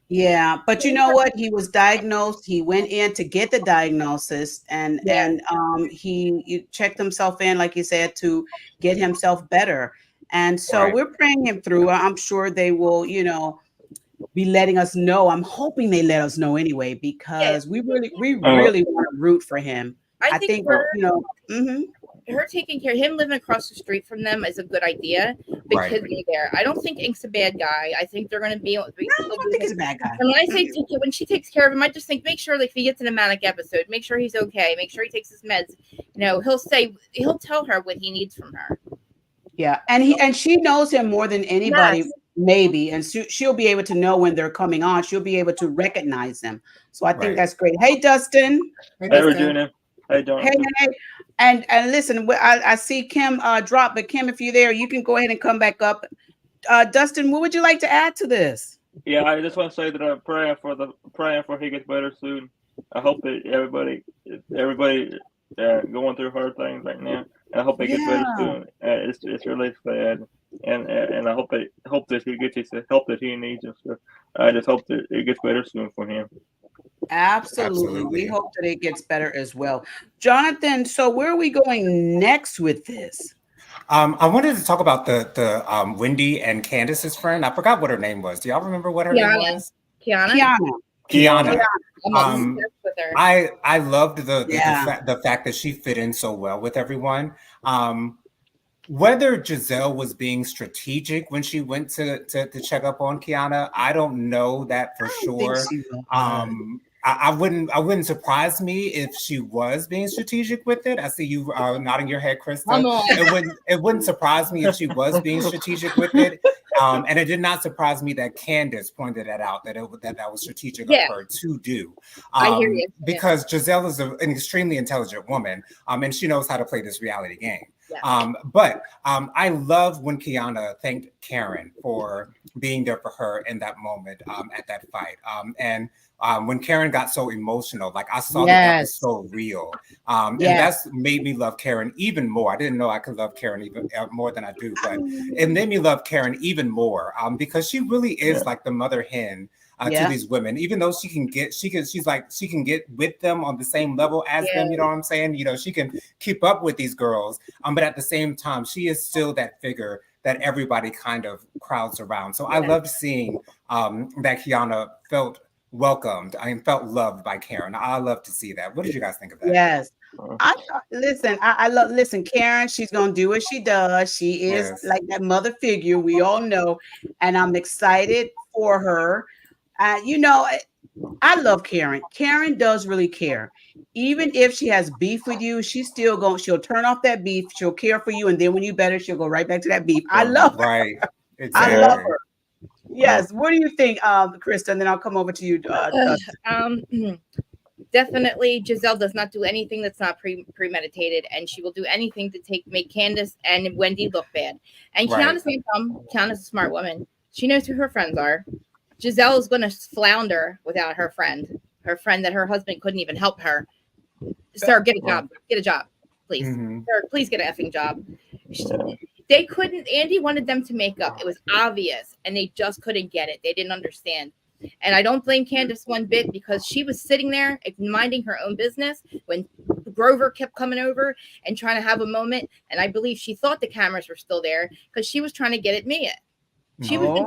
Yeah. But you know what? He was diagnosed. He went in to get the diagnosis and he checked himself in, like you said, to get himself better. And so we're praying him through. I'm sure they will, you know, be letting us know. I'm hoping they let us know anyway, because we really want to root for him. I think you know, her taking care of him, living across the street from them is a good idea. The kids are there. I don't think Ink's a bad guy. I think they're going to be. I don't think he's a bad guy. And when I say when she takes care of him, I just think make sure, like, if he gets in a manic episode, make sure he's okay. Make sure he takes his meds. You know, he'll tell her what he needs from her. Yeah, and she knows him more than anybody, maybe, and she'll be able to know when they're coming on. She'll be able to recognize them. So I think that's great. Hey, Dustin. Hey, Regina. How you doing? Hey. And listen, I see Kim drop, but Kim, if you're there, you can go ahead and come back up. Dustin, what would you like to add to this? Yeah, I just want to say that I'm praying for he gets better soon. I hope that everybody going through hard things right now. I hope they get better soon. It's really sad, and I hope that he gets the help that he needs. And so I just hope that it gets better soon for him. Absolutely. We hope that it gets better as well. Jonathan, so where are we going next with this? I wanted to talk about the Wendy and Candace's friend. I forgot what her name was. Do y'all remember what her name was? Kiana. I loved the fact that she fit in so well with everyone. Whether Giselle was being strategic when she went to check up on Kiana, I don't know that for sure. I wouldn't surprise me if she was being strategic with it. I see you nodding your head, Krista. It wouldn't surprise me if she was being strategic with it. And it did not surprise me that Candace pointed that out, that was strategic of her to do. I hear you. Because Giselle is an extremely intelligent woman, and she knows how to play this reality game. Yeah. But I love when Kiana thanked Karen for being there for her in that moment at that fight. And when Karen got so emotional, like I saw that was so real. And that's made me love Karen even more. I didn't know I could love Karen even more than I do, but it made me love Karen even more because she really is like the mother hen to these women. Even though she can get with them on the same level as them. You know what I'm saying? You know, she can keep up with these girls, but at the same time, she is still that figure that everybody kind of crowds around. So I loved seeing that Kiana felt welcomed. I felt loved by Karen. I love to see that. What did you guys think of that? Yes. I love Karen, she's gonna do what she does. She is like that mother figure, we all know, and I'm excited for her. You know, I love Karen. Karen does really care. Even if she has beef with you, she'll turn off that beef, she'll care for you, and then when you better, she'll go right back to that beef. I love her. Right. Exactly. I love her. Yes. What do you think, Krista? And then I'll come over to you. Definitely, Giselle does not do anything that's not premeditated, and she will do anything to make Candace and Wendy look bad. And Kiana's Kiana's a smart woman. She knows who her friends are. Giselle is going to flounder without her friend that her husband couldn't even help her. Sir, get a job. Get a job, please. Sir, please get an effing job. They couldn't. Andy wanted them to make up. It was obvious, and they just couldn't get it. They didn't understand. And I don't blame Candace one bit, because she was sitting there minding her own business when Grover kept coming over and trying to have a moment. And I believe she thought the cameras were still there because she was trying to get at Mia. She was been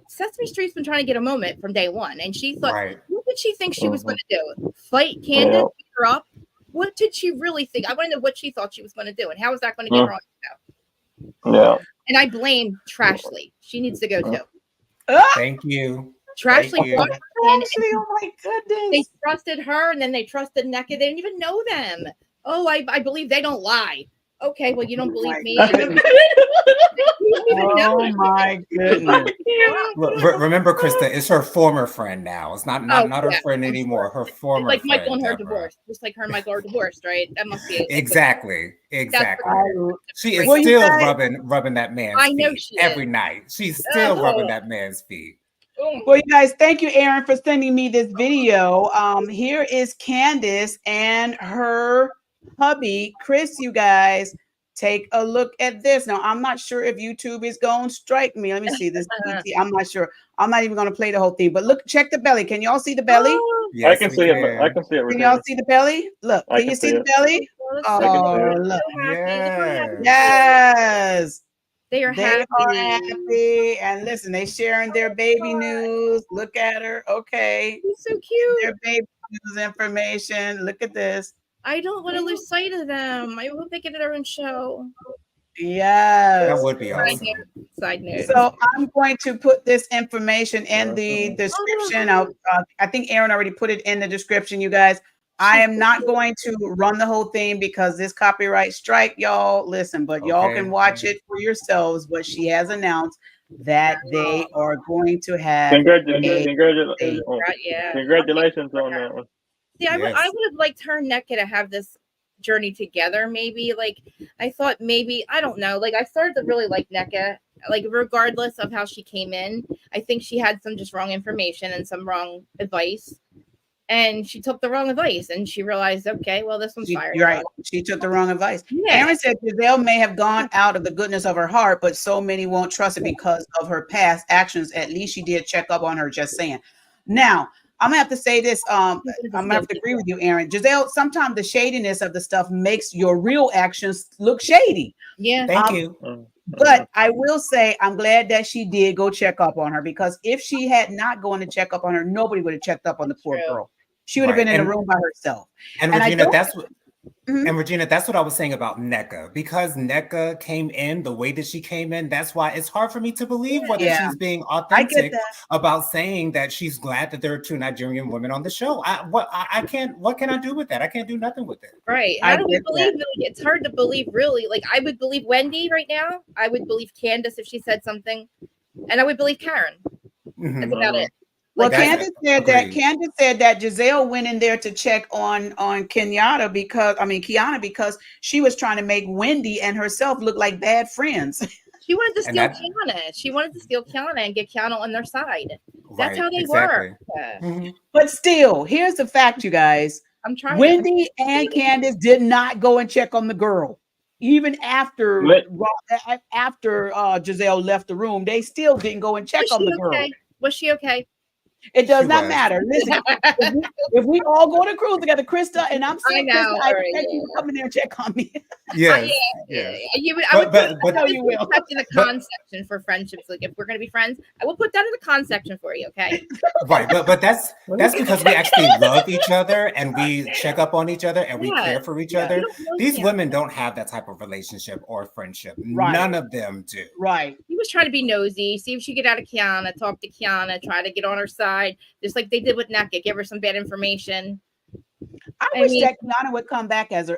Sesame Street's been trying to get a moment from day one, and she thought, what did she think she was going to do? Fight Candace, beat her up? What did she really think? I want to know what she thought she was going to do, and how was that going to get her on the show? Yeah. And I blame Trashley. She needs to go too. Thank you. Trashley, oh my goodness. They trusted her, and then they trusted NECA. They didn't even know them. Oh, I believe they don't lie. Okay, well, you don't believe me. Oh my goodness. Remember, Krista, it's her former friend now. It's not her friend anymore. Her former like friend. Michael and her divorce. Just like her and Michael are divorced, right? That must be it. Exactly. She is Well, still rubbing that man's I know feet she every is. night. She's still rubbing that man's feet. Well, you guys, thank you, Aaron, for sending me this video. Here is Candace and her hubby, Chris. You guys, take a look at this. Now, I'm not sure if YouTube is going to strike me. Let me see this. I'm not sure. I'm not even going to play the whole thing. But look, check the belly. Can y'all see the belly? Yes, I can see it. I can see it. Can y'all see the belly? Look, can you see the belly? Oh, look. Yes. They are happy. And listen, they sharing their baby news. Look at her. Okay. He's so cute. Their baby news information. Look at this. I don't want to lose sight of them. I hope they get their own show. Yes. That would be awesome. Side note. So I'm going to put this information in the description. I think Aaron already put it in the description, you guys. I am not going to run the whole thing because this copyright strike, y'all. Listen, but y'all can watch it for yourselves. But she has announced that they are going to have congratulations on that one. See, I would have liked her and NECA to have this journey together. Maybe, like, I thought maybe, I don't know. Like, I started to really like NECA. Like, regardless of how she came in, I think she had some just wrong information and some wrong advice. And she took the wrong advice, and she realized, okay, well, this one's fired. You're right. She took the wrong advice. Yeah. Aaron said Giselle may have gone out of the goodness of her heart, but so many won't trust it because of her past actions. At least she did check up on her, just saying. Now, I'm gonna have to say this. I'm gonna have to agree with you, Aaron. Giselle, sometimes the shadiness of the stuff makes your real actions look shady. Yeah. Thank you. But I will say I'm glad that she did go check up on her, because if she had not gone to check up on her, nobody would have checked up on the poor girl. She would have been in the room by herself. And Regina, that's what. And Regina, that's what I was saying about NECA. Because NECA came in the way that she came in, that's why it's hard for me to believe whether she's being authentic about saying that she's glad that there are 2 Nigerian women on the show. What can I do with that? I can't do nothing with it. Right. How do we believe it? It's hard to believe, really. Like, I would believe Wendy right now. I would believe Candace if she said something. And I would believe Karen. That's about it. Well, Candace said that Giselle went in there to check on Kiana because she was trying to make Wendy and herself look like bad friends. She wanted to steal Kiana. She wanted to steal Kiana and get Kiana on their side. That's how they work. But still, here's the fact, you guys. I'm trying. Wendy and Candace did not go and check on the girl. Even after Giselle left the room, they still didn't go and check on the girl. Was she okay? It does not matter. Listen, if we all go to cruise together, Krista, and I'm saying, I expect you to come in there and check on me. Yes. I would put you will in the con section for friendships. Like, if we're going to be friends, I will put that in the con section for you. Okay. Right, but that's because we actually love each other and we check up on each other and we care for each other. These women don't have that type of relationship or friendship. Right. None of them do. Right. He was trying to be nosy, see if she could get out of Kiana, talk to Kiana, try to get on her side, just like they did with NECA, give her some bad information. I wish that Kiana would come back as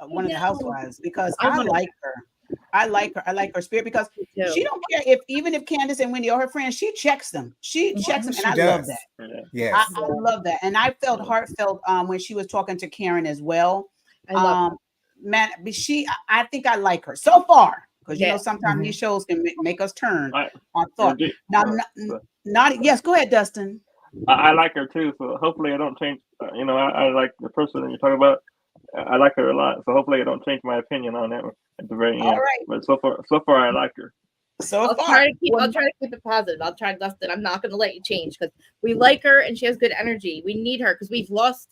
one of the housewives, because I like her. I like her spirit, because she don't care even if Candace and Wendy are her friends, she checks them. She checks them, and I love that. Yes. I love that. And I felt heartfelt when she was talking to Karen as well. Man, I think I like her so far, because you know sometimes these shows can make us turn on thought. Yes, go ahead, Dustin. I like her too, so hopefully I don't change. I like the person that you're talking about. I like her a lot. So hopefully I don't change my opinion on that one at the very end. All right. But so far I like her. So I'll far, try to keep it positive. I'll try, Dustin. I'm not going to let you change because we like her and she has good energy. We need her because we've lost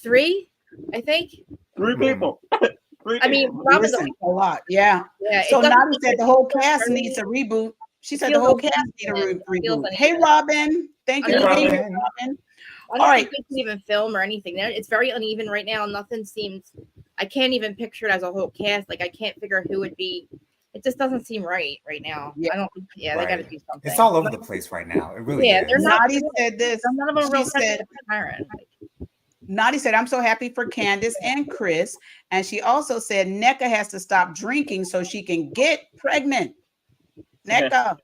3, I think. 3 people. I mean, Robin's listen, a lot. Yeah. Yeah. So it doesn't Nadi said feel the whole like cast very- needs a reboot. She it said the feels whole cast needs a uneven. It feels reboot. Hey, uneven. Robin. Thank you Hey, for being Robin. here, Robin. I don't All think right. we can even film or anything. It's very uneven right now. Nothing seems. I can't even picture it as a whole cast. Like I can't figure out who would be. It just doesn't seem right now. Yeah. I don't. Yeah, they got to Right. do something. It's all over the place right now. It really Yeah, is. they're not. Nadi said this. None of them are real She said, transparent. Nadi said, I'm so happy for Candace and Chris. And she also said NECA has to stop drinking so she can get pregnant. NECA,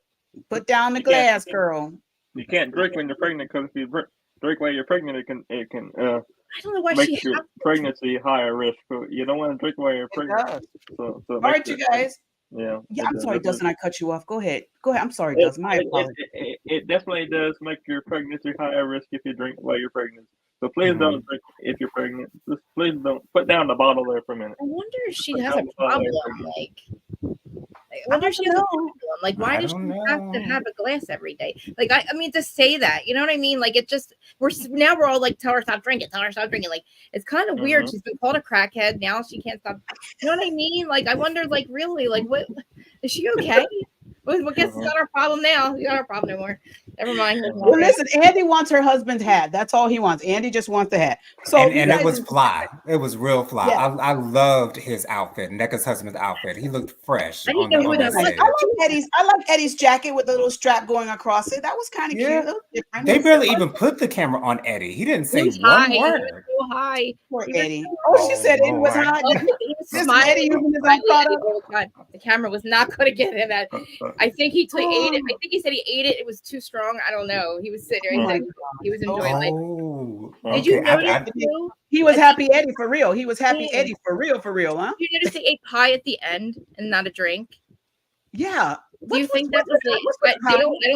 put down the You can't- glass, girl. You can't drink when you're pregnant because if you drink while you're pregnant, it can I don't know why she. make your pregnancy higher risk. So you don't want to drink while you're pregnant. does. So All right, you guys. Yeah. Yeah, I'm sorry, Dustin, I cut you off. Go ahead. I'm sorry, It, Dustin. My apologies. it definitely does make your pregnancy higher risk if you drink while you're pregnant. So please don't drink if you're pregnant. Just please don't put down the bottle there for a minute. I wonder if she Put has down a the bottle there problem. for a minute. I wonder if she has a problem. Like, why I does she don't have to know. have a glass every day? Like, I mean, to say that, you know what I mean? Like, it just we're all like, tell her stop drinking, tell her stop drinking. Like, it's kind of weird. She's been called a crackhead. Now she can't stop. You know what I mean? Like, I wonder, like, really, like, what is she okay? Well, I guess it's not our problem now. It's not our problem anymore. Never mind. Well, listen, Andy wants her husband's hat. That's all he wants. Andy just wants the hat. So And you it guys- was fly. It was real fly. Yeah. I loved his outfit, NECA's husband's outfit. He looked fresh I didn't on know the who on that that was. stage. I like Eddie's jacket with the little strap going across it. That was kind of Yeah. cute. That was different. They barely even put the camera on Eddie. He didn't He say was one high. He was word. so high. Poor He was Eddie. so Oh, she said Eddie was Lord. hot. Oh, he was This smiling Eddie using his own smiling product. all the time. The camera was not going to get him at. I think he ate it. I think he said he ate it. It was too strong. I don't know. He was sitting there. He was enjoying life. Oh, Did you okay. notice too? He was happy Eddie for real. He was happy Yeah. Eddie for real, huh? Did you notice they ate pie at the end and not a drink? Yeah. Do you think that was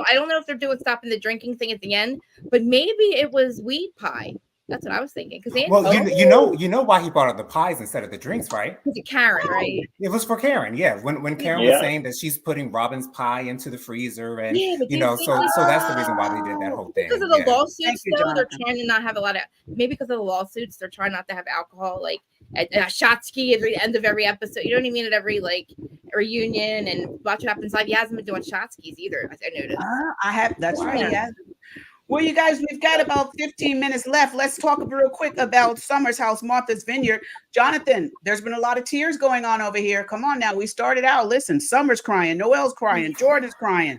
I don't know if they're doing stopping the drinking thing at the end, but maybe it was weed pie. That's what I was thinking. Because Well, you know why he brought out the pies instead of the drinks, right? Karen, right? It was for Karen, yeah. When Karen was saying that she's putting Robin's pie into the freezer, and but you do know, think so that's the reason why they did that whole thing. Because of the yeah. lawsuits, you, though, they're Jonathan. trying to not have a lot of. Maybe because of the lawsuits, they're trying not to have alcohol, like at shot ski at the end of every episode. You know what I mean? At every like reunion and watch what happens live. He hasn't been doing shot skis either. I noticed. I have. That's right. Yeah. Yeah. Well, you guys, we've got about 15 minutes left. Let's talk real quick about Summer's house, Martha's Vineyard. Jonathan, there's been a lot of tears going on over here. Come on now. We started out. Listen, Summer's crying. Noel's crying. Jordan's crying.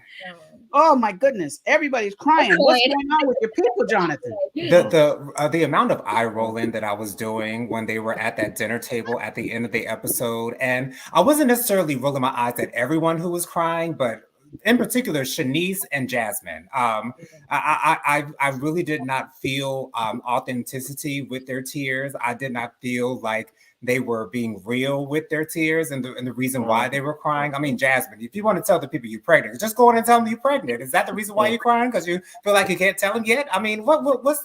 Oh, my goodness. Everybody's crying. What's going on with your people, Jonathan? The amount of eye rolling that I was doing when they were at that dinner table at the end of the episode, and I wasn't necessarily rolling my eyes at everyone who was crying, but in particular, Shanice and Jasmine. I really did not feel authenticity with their tears. I did not feel like they were being real with their tears and the reason why they were crying. I mean, Jasmine, if you want to tell the people you're pregnant, just go in and tell them you're pregnant. Is that the reason why you're crying? Because you feel like you can't tell them yet? I mean, what's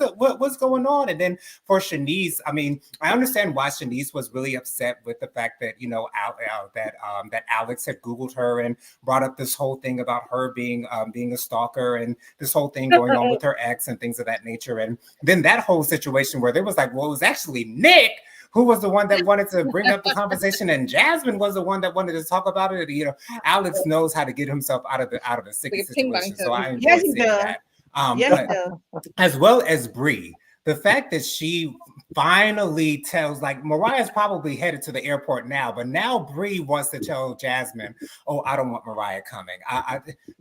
going on? And then for Shanice, I mean, I understand why Shanice was really upset with the fact that, you know, that Alex had Googled her and brought up this whole thing about her being a stalker and this whole thing going on with her ex and things of that nature. And then that whole situation where there was like, well, it was actually Nick who was the one that wanted to bring up the conversation, and Jasmine was the one that wanted to talk about it. You know, Alex knows how to get himself out of the sticky situation, so I enjoy seeing that. But as well as Bree, the fact that she finally tells, like, Mariah's probably headed to the airport now, but now Bree wants to tell Jasmine, oh, I don't want Mariah coming.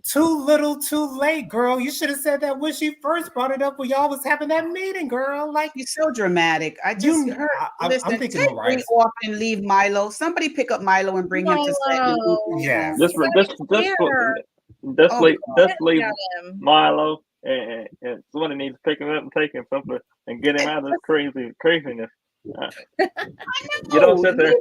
Too little, too late, girl. You should have said that when she first brought it up when y'all was having that meeting, girl. Like, you're so dramatic. I just heard. Listen, I'm thinking take Mariah Bree off and leave Milo. Somebody pick up Milo and bring him to set. Yeah. Just leave Milo. And somebody needs to pick him up and take him somewhere and get him out of this craziness. You don't sit there.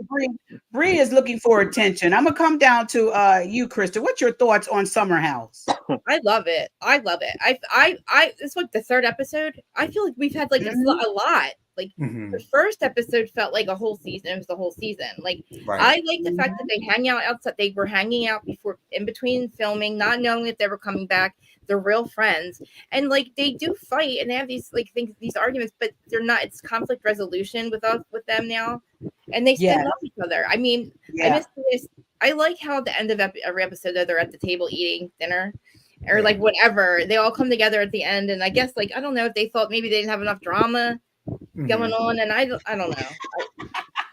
Bree is looking for attention. I'm gonna come down to you, Krista. What's your thoughts on Summer House? I love it. I love it. I it's like the third episode. I feel like we've had like a lot. Like Mhm. the first episode felt like a whole season. It was the whole season. Like Right. I like the fact that they hang out outside. They were hanging out before, in between filming, not knowing if they were coming back. They're real friends, and like they do fight and they have these like things, these arguments, but they're not. It's conflict resolution with them now, and they still Yes. love each other. I mean, I Yeah. miss this. I like how at the end of every episode though, they're at the table eating dinner. Or Yeah. like whatever, they all come together at the end, and I guess like I don't know if they thought maybe they didn't have enough drama going Mhm. on, and I don't know.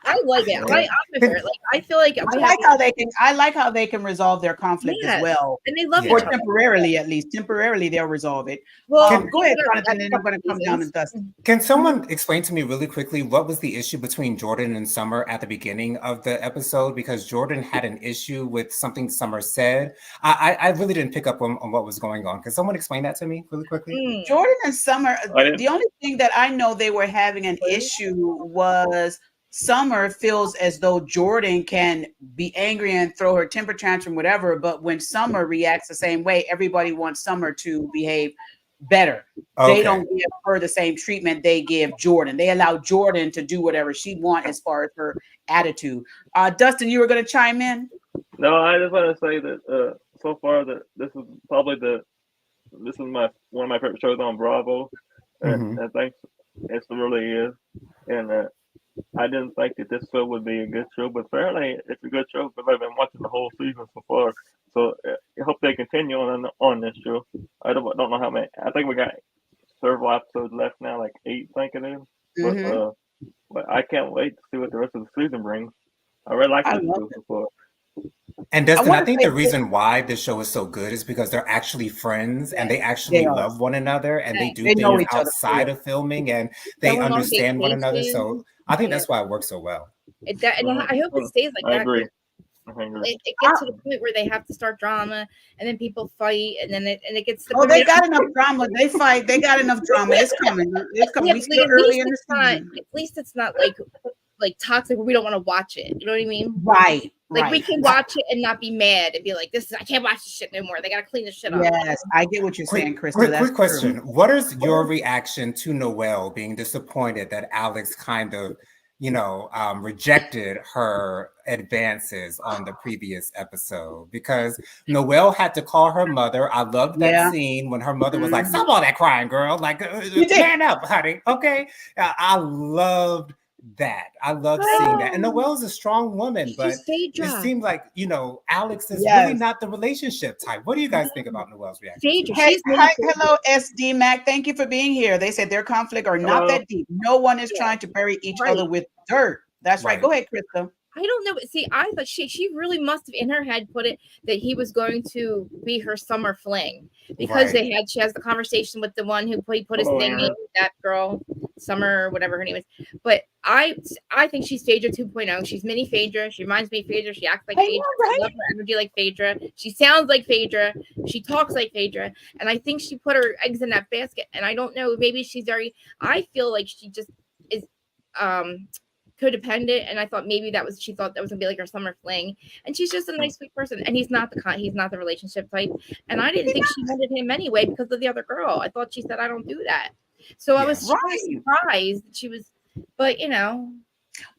I like it. Yeah. I'm with her. Like I feel like I like how they can resolve their conflict as Yes. well. and they love Yeah. Or each other. temporarily, at least. Temporarily they'll resolve it. Well, Go ahead, they're- Jonathan, and then I'm gonna come down and dust. Can someone explain to me really quickly what was the issue between Jordan and Summer at the beginning of the episode? Because Jordan had an issue with something Summer said. I really didn't pick up on what was going on. Can someone explain that to me really quickly? Jordan and Summer, I didn't- the only thing that I know they were having an issue was Summer feels as though Jordan can be angry and throw her temper tantrum, whatever. But when Summer reacts the same way, everybody wants Summer to behave better. Okay. They don't give her the same treatment they give Jordan. They allow Jordan to do whatever she wants as far as her attitude. Dustin, you were going to chime in? No, I just want to say that so far that this is probably one of my favorite shows on Bravo. Mhm. I think it really is, and I didn't think that this show would be a good show, but apparently it's a good show because I've been watching the whole season so far. So I hope they continue on this show. I don't know how many. I think we got several episodes left now, like 8, I think it is. Mhm. But I can't wait to see what the rest of the season brings. I really like I this love show so far. And Dustin, wanna I think say the reason why this show is so good is because they're actually friends and they actually They are. love one another and they do They know things each other. outside of filming and they Going on understand one another. So vacation. I think that's why it works so well. and I hope it stays like I that. agree. 'Cause I agree. It gets to the point where they have to start drama, and then people fight, and then it gets to the Oh, point they where got enough drama. They fight. They got enough drama. It's coming. It's coming. Yeah, We but still at early least in the it's not. season. At least it's not like toxic where we don't want to watch it. You know what I mean? Right. Like we right. can watch it and not be mad and be like, I can't watch this shit no more. They gotta clean this shit up. Yes, I get what you're saying, Krista. That's Quick question. true. What is your reaction to Noelle being disappointed that Alex kind of, rejected her advances on the previous episode? Because Noelle had to call her mother. I loved that Yeah. scene when her mother was like, Mhm. "Stop all that crying, girl. Like, did. man up, honey. Okay." I loved that. I loved seeing that. And Noelle's a strong woman, but She's Phaedra. it seems like, Alex is Yes. really not the relationship type. What do you guys think about Noelle's reaction? Phaedra. Hey, She's hello, SD Mac. Thank you for being here. They said their conflict are not Hello. that deep. No one is Yeah. trying to bury each Right. other with dirt. That's right. Right. Go ahead, Krista. I don't know. See, I thought she really must have in her head put it that he was going to be her summer fling because Right. she has the conversation with the one who put his Oh, thing yeah. in, that girl, Summer, or whatever her name is. But I think she's Phaedra 2.0. She's mini Phaedra. She reminds me of Phaedra. She acts like I know, Phaedra. right? I love her energy like Phaedra. She sounds like Phaedra. She talks like Phaedra. And I think she put her eggs in that basket. And I don't know. Maybe she's I feel like she just is codependent, and I thought maybe she thought that was gonna be like her summer fling, and she's just a nice sweet person, and he's not the relationship type, and I didn't think she wanted him anyway because of the other girl. I thought she said I don't do that, so I was surprised that she was, but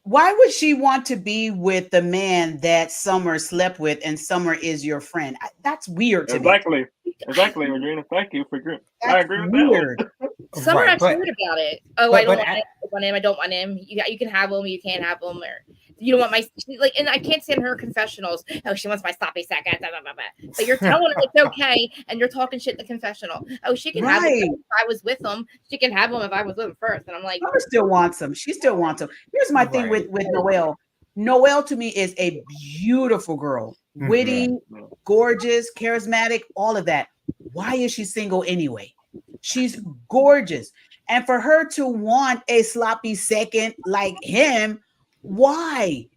Why would she want to be with the man that Summer slept with and Summer is your friend? That's weird to me. Exactly, Regina. Thank you for agreeing. I That's agree with weird. Summer Right, actually but- heard about it. Oh, but- I don't but want him. I don't want him. You can have him. You can't have him, or you don't want my and I can't stand her confessionals. Oh, she wants my sloppy sack. Blah, blah, blah, blah. But you're telling her it's okay, and you're talking shit in the confessional. Oh, she can have him Right. if I was with him. She can have him if I was with him first. And I'm like, Summer still wants him. She still wants him. Here's my thing with Noelle. Noelle to me is a beautiful girl, witty, gorgeous, charismatic, all of that. Why is she single anyway? She's gorgeous. And for her to want a sloppy second like him, why?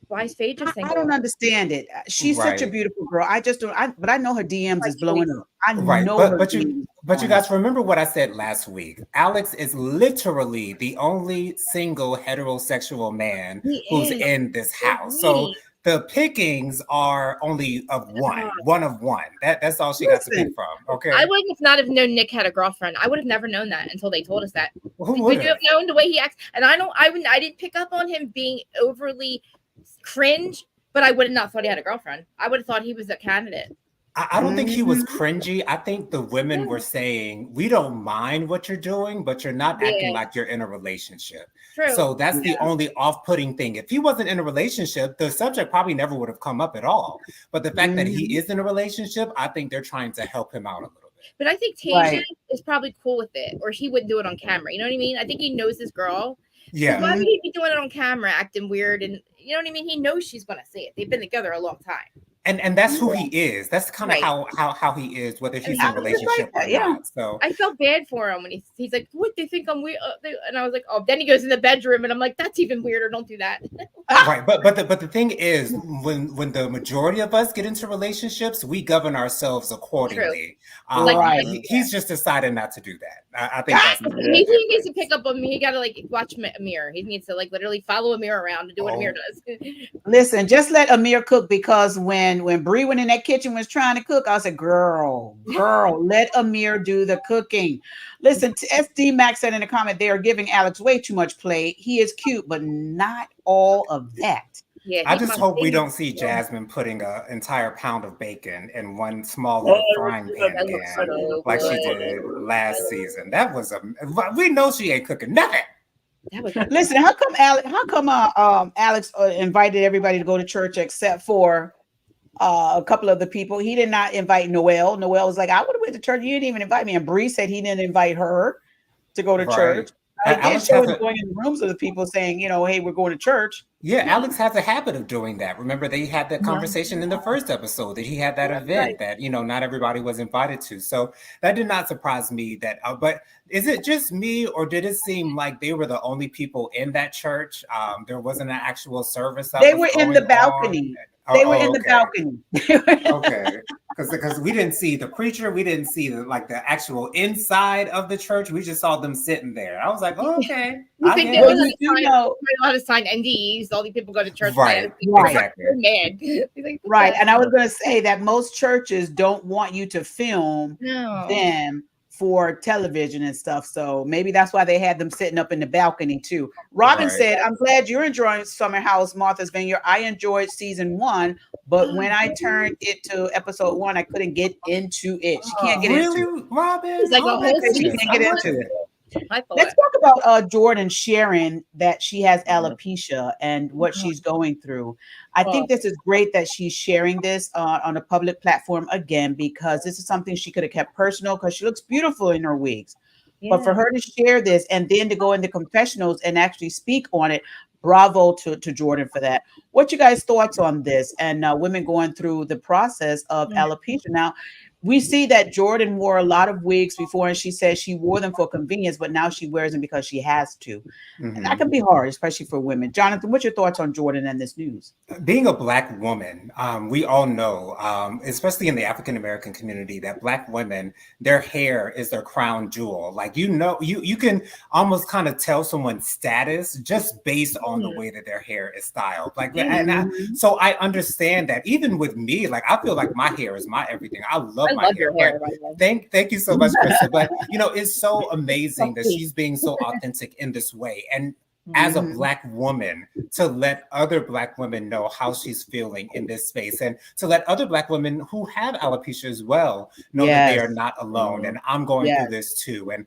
why is Phaedra I single? don't understand it. She's such a Right. beautiful girl. I just don't. But I know her DMs is blowing up. I Right, know but her but you DMs is but you blowing guys remember what I said last week. Alex is literally the only single heterosexual man He who's is. in this house. So the pickings are only of one of one. That's all she got to pick from. Okay. I would not have known Nick had a girlfriend. I would have never known that until they told us that. Who Would would you have known the way he acts? And I didn't pick up on him being overly cringe, but I would have not thought he had a girlfriend. I would have thought he was a candidate. I don't think he was cringy. I think the women were saying, we don't mind what you're doing, but you're not acting like you're in a relationship. True. So that's the only off-putting thing. If he wasn't in a relationship, the subject probably never would have come up at all. But the fact that he is in a relationship, I think they're trying to help him out a little bit. But I think Tasia is probably cool with it, or he wouldn't do it on camera. You know what I mean? I think he knows this girl. Yeah. So why would he be doing it on camera, acting weird? And you know what I mean? He knows she's going to see it. They've been together a long time. And that's who he is. That's kind of how he is, whether he's in a relationship or not. So I felt bad for him when he's like, "What, they think I'm weird?" And I was like, "Oh." Then he goes in the bedroom, and I'm like, "That's even weirder. Don't do that." Right, but the thing is, when the majority of us get into relationships, we govern ourselves accordingly. He's just decided not to do that. I think that's he needs to pick up on me. He got to like watch Amir. He needs to like literally follow Amir around and do what Amir does. Listen, just let Amir cook, because when Bree went in that kitchen was trying to cook, I said, girl, let Amir do the cooking. Listen, SD Max said in the comment, they are giving Alex way too much play. He is cute, but not all of that. Yeah, I just hope we don't see Jasmine putting an entire pound of bacon in one small little frying pan again, like she did last season. That was we know she ain't cooking nothing. Listen, how come Alex invited everybody to go to church except for a couple of the people? He did not invite Noelle. Noelle was like, I would have went to church. You didn't even invite me. And Bree said he didn't invite her to go to church. I guess she was going in the rooms of the people saying, hey, we're going to church. Yeah, Alex has a habit of doing that. Remember, they had that conversation in the first episode that he had that event that, not everybody was invited to. So that did not surprise me that, but is it just me, or did it seem like they were the only people in that church? There wasn't an actual service. They were in the balcony. They were in the balcony. Okay. Because we didn't see the preacher. We didn't see the actual inside of the church. We just saw them sitting there. I was like, oh, okay. You think they know how to sign NDEs? All these people go to church. Right. Exactly. Right. And I was going to say that most churches don't want you to film them for television and stuff. So maybe that's why they had them sitting up in the balcony too. Robin said, I'm glad you're enjoying Summer House, Martha's Vineyard. I enjoyed season 1, but when I turned it to episode 1, I couldn't get into it. She can't get into it. Robin? It's like she can't get into it. Let's talk about Jordan sharing that she has alopecia and what she's going through. I think this is great that she's sharing this on a public platform again, because this is something she could have kept personal, because she looks beautiful in her wigs. But for her to share this and then to go into confessionals and actually speak on it, bravo to Jordan for that. What you guys' thoughts on this and women going through the process of alopecia? Now, we see that Jordan wore a lot of wigs before, and she says she wore them for convenience, but now she wears them because she has to. And that can be hard, especially for women. Jonathan, what's your thoughts on Jordan and this news? Being a Black woman, we all know, especially in the African-American community, that Black women, their hair is their crown jewel. Like, you can almost kind of tell someone's status just based on the way that their hair is styled. So I understand that. Even with me, I feel like my hair is my everything. I love my hair. Thank you so much, Krista. But it's so amazing that she's being so authentic in this way. And as a Black woman, to let other Black women know how she's feeling in this space, and to let other Black women who have alopecia as well know that they are not alone. And I'm going through this too. And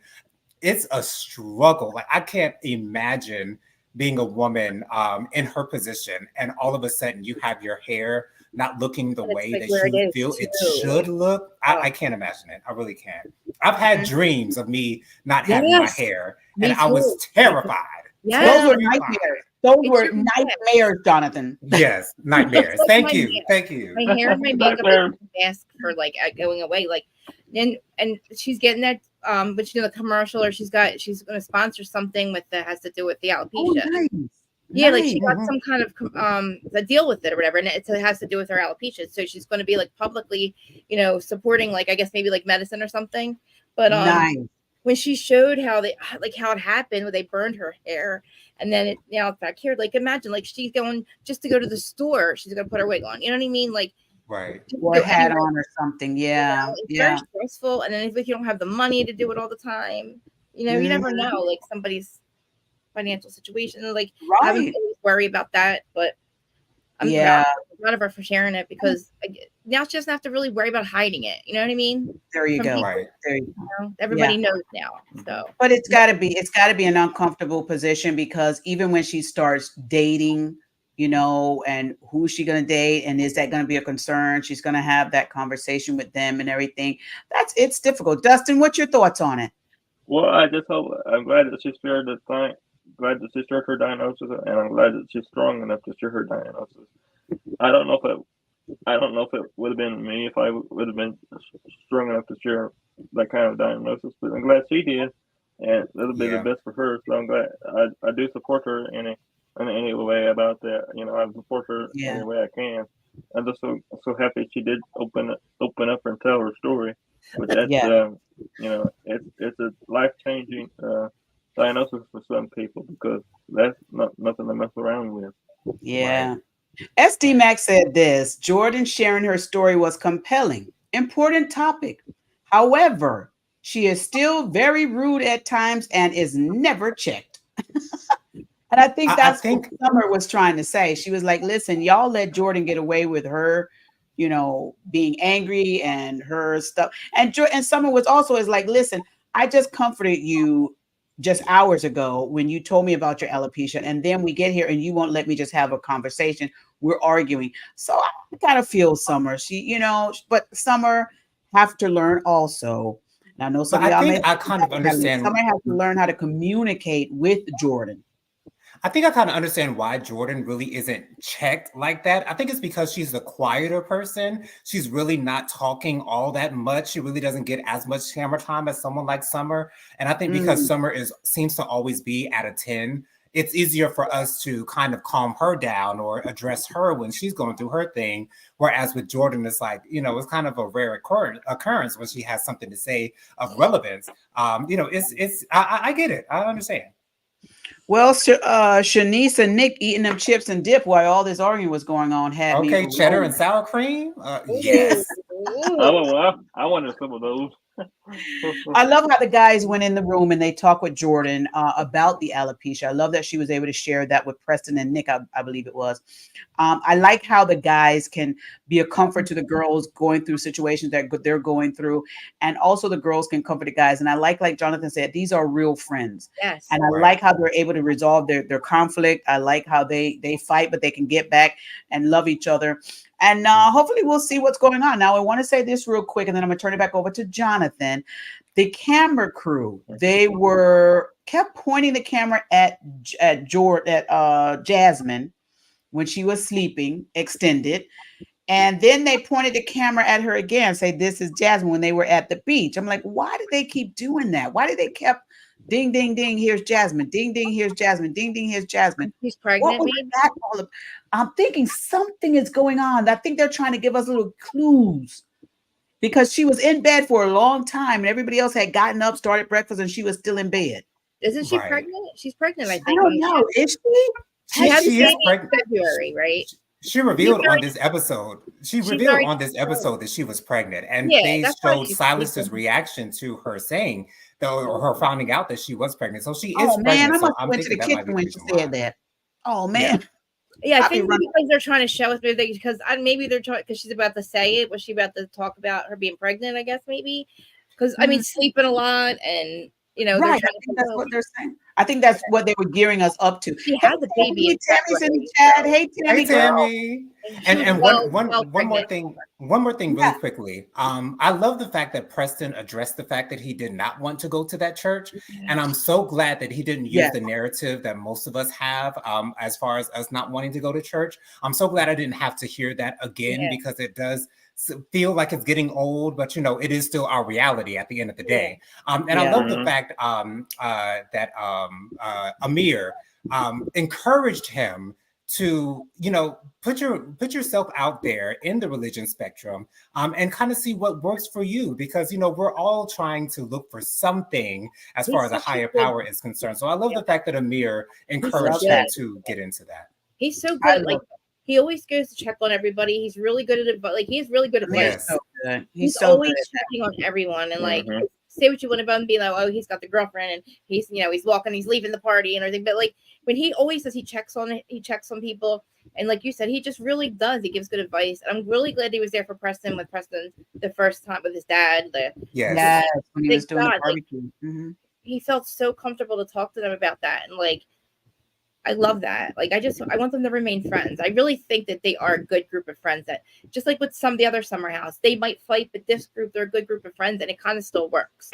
it's a struggle. I can't imagine being a woman in her position, and all of a sudden you have your hair not looking the way that you feel it should look. I can't imagine it. I really can't. I've had dreams of me not having my hair, and I was terrified. Those were nightmares. Those were nightmares, Jonathan. Yes, nightmares. Thank you. My hair and my makeup is mask for going away. And she's getting that. But she's doing a commercial, or she's going to sponsor something that has to do with the alopecia. Oh, nice. Yeah, she got some kind of a deal with it or whatever, and it has to do with her alopecia. So she's going to be publicly, supporting I guess maybe medicine or something. But when she showed how how it happened, where they burned her hair, and then now it's back here. Like, imagine, like, she's going just to go to the store. She's gonna put her wig on. You know what I mean? Like, Right. Or a hat on or something. Yeah. it's Yeah. very stressful. And then if you don't have the money to do it all the time, you never know, like, somebody's financial situation, like, having Right. to always worry about that. But I'm Yeah. proud of her for sharing it, because now she doesn't have to really worry about hiding it. You know what I mean? There you From go. people, Right. There you go. everybody knows now. So, But it's got to be an uncomfortable position, because even when she starts dating, and who's she going to date, and is that going to be a concern? She's going to have that conversation with them and everything. It's difficult. Dustin, what's your thoughts on it? Well, I just hope, I'm glad that she shared the thing, glad that she shared her diagnosis, and I'm glad that she's strong enough to share her diagnosis. I don't know if it would have been me if I would have been strong enough to share that kind of diagnosis, but I'm glad she did, and that'll be the best for her. So I'm glad. I do support her in any way about that. I support her any way I can. I'm just so happy she did open up and tell her story. But that's it's a life changing diagnosis for some people, because that's nothing to mess around with. Yeah. SD Max said this: Jordan sharing her story was compelling, important topic. However, she is still very rude at times and is never checked. And I think that's what Summer was trying to say. She was like, listen, y'all let Jordan get away with her, being angry and her stuff. And Summer was also like, listen, I just comforted you just hours ago when you told me about your alopecia, and then we get here and you won't let me just have a conversation. We're arguing. So I kind of feel Summer. She, but Summer have to learn also. And I know some of y'all I kind of understand. Summer has to learn how to communicate with Jordan. I think I kind of understand why Jordan really isn't checked like that. I think it's because she's the quieter person. She's really not talking all that much. She really doesn't get as much camera time as someone like Summer. And I think because Summer seems to always be at a 10, it's easier for us to kind of calm her down or address her when she's going through her thing. Whereas with Jordan, it's like, it's kind of a rare occurrence when she has something to say of relevance. I get it. I understand. Well, Shanice and Nick eating them chips and dip while all this arguing was going on had me. Okay, cheddar and sour cream? Yes. I wanted some of those. I love how the guys went in the room and they talked with Jordan about the alopecia. I love that she was able to share that with Preston and Nick, I believe it was. I like how the guys can be a comfort to the girls going through situations that they're going through. And also the girls can comfort the guys. And I like Jonathan said, these are real friends. Yes. And I like how they're able to resolve their conflict. I like how they fight, but they can get back and love each other. And hopefully we'll see what's going on. Now, I want to say this real quick, and then I'm going to turn it back over to Jonathan. The camera crew, they kept pointing the camera at Jasmine when she was sleeping, extended. And then they pointed the camera at her again, say, this is Jasmine, when they were at the beach. I'm like, why did they keep doing that? Why did they kept ding, ding, ding, here's Jasmine. Ding, ding, here's Jasmine. Ding, ding, here's Jasmine. She's pregnant. What was that all about? I'm thinking something is going on. I think they're trying to give us little clues, because she was in bed for a long time and everybody else had gotten up, started breakfast, and she was still in bed. Isn't she pregnant? She's pregnant, I think. I don't know. Is she? She has a baby in February, right? She revealed on this episode. She revealed on this episode that she was pregnant, and they showed Silas's reaction to her saying, or her finding out that she was pregnant. So she is pregnant. Man, I so must I'm went to the kitchen when she said that. Oh man. Yeah, I think because they're trying to show us, because maybe they're trying, because she's about to say it. Was she about to talk about her being pregnant? I guess maybe because sleeping a lot and right. I think that's what they're saying. I think that's what they were gearing us up to. She has a baby. Tammy's in the chat. Hey, Tammy. Hey, Tammy. And one more thing really quickly. I love the fact that Preston addressed the fact that he did not want to go to that church. And I'm so glad that he didn't use the narrative that most of us have as far as us not wanting to go to church. I'm so glad I didn't have to hear that again, because it does feel like it's getting old, but it is still our reality at the end of the day. And I love the fact that Amir encouraged him to, you know, put yourself out there in the religion spectrum, and kind of see what works for you, because, you know, we're all trying to look for something as He's far as a such a higher good- power is concerned. So I love the fact that Amir encouraged good. him to get into that. He's so I good. Like love he always goes to check on everybody. He's really good at advice. Like he's really good at Amir's advice. so good. He's so always good. checking on everyone and like Mhm. say what you want about him, be like, oh, he's got the girlfriend and he's, you know, he's walking, he's leaving the party and everything. But like when he always says he checks on people, and like you said, he just really does. He gives good advice. And I'm really glad he was there for Preston with Preston the first time with his dad. Yes. When he was Thank doing the God, like, barbecue. Mhm. he felt so comfortable to talk to them about that. And like I love that. Like I want them to remain friends. I really think that they are a good group of friends, that just like with some of the other summer house, they might fight, but this group, they're a good group of friends and it kind of still works.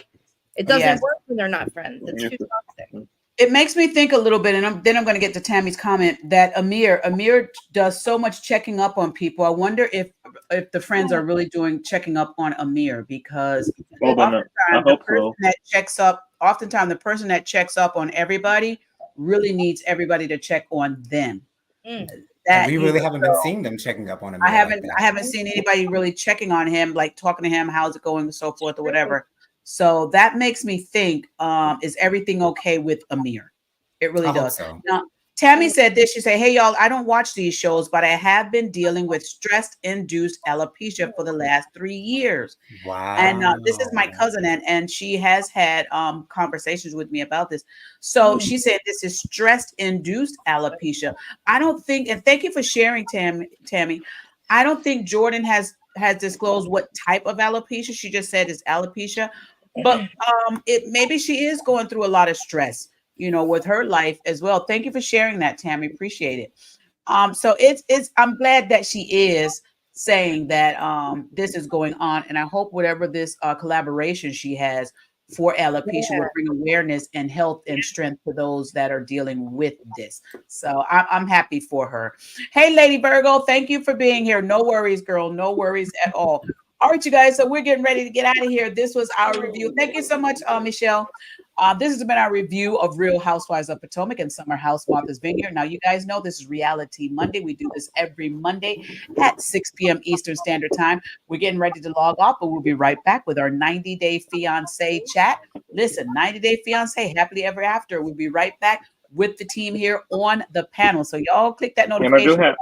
It doesn't Yes. work when they're not friends. It's Yes. too toxic. It makes me think a little bit, and then I'm going to get to Tammy's comment that Amir does so much checking up on people. I wonder if the friends are really doing checking up on Amir, because Well, then, I oftentimes the hope person so. that checks up, the person that checks up on everybody really needs everybody to check on them. Mm. And we you really know, haven't been seeing them checking up on him. I like haven't that. I haven't seen anybody really checking on him, like talking to him, how's it going, and so forth, or whatever. So that makes me think, is everything okay with Amir? It really I hope does. so. Now, Tammy said this. She said, "Hey y'all, I don't watch these shows, but I have been dealing with stress-induced alopecia for the last 3 years." Wow. And this is my cousin, and she has had conversations with me about this. So she said this is stress-induced alopecia. I don't think, and thank you for sharing, Tammy. I don't think Jordan has disclosed what type of alopecia. She just said it's alopecia, but it maybe she is going through a lot of stress, you know, with her life as well. Thank you for sharing that, Tammy. Appreciate it. So it's I'm glad that she is saying that this is going on, and I hope whatever this collaboration she has for alopecia will bring awareness and health and strength to those that are dealing with this. So I'm happy for her. Hey, Lady Virgo, thank you for being here. No worries, girl. No worries at all. All right, you guys. So we're getting ready to get out of here. This was our review. Thank you so much, Michelle. This has been our review of Real Housewives of Potomac and Summer House Martha's Vineyard. Now, you guys know this is Reality Monday. We do this every Monday at 6 p.m. Eastern Standard Time. We're getting ready to log off, but we'll be right back with our 90-day fiance chat. Listen, 90-day fiance, happily ever after. We'll be right back with the team here on the panel. So y'all click that notification bell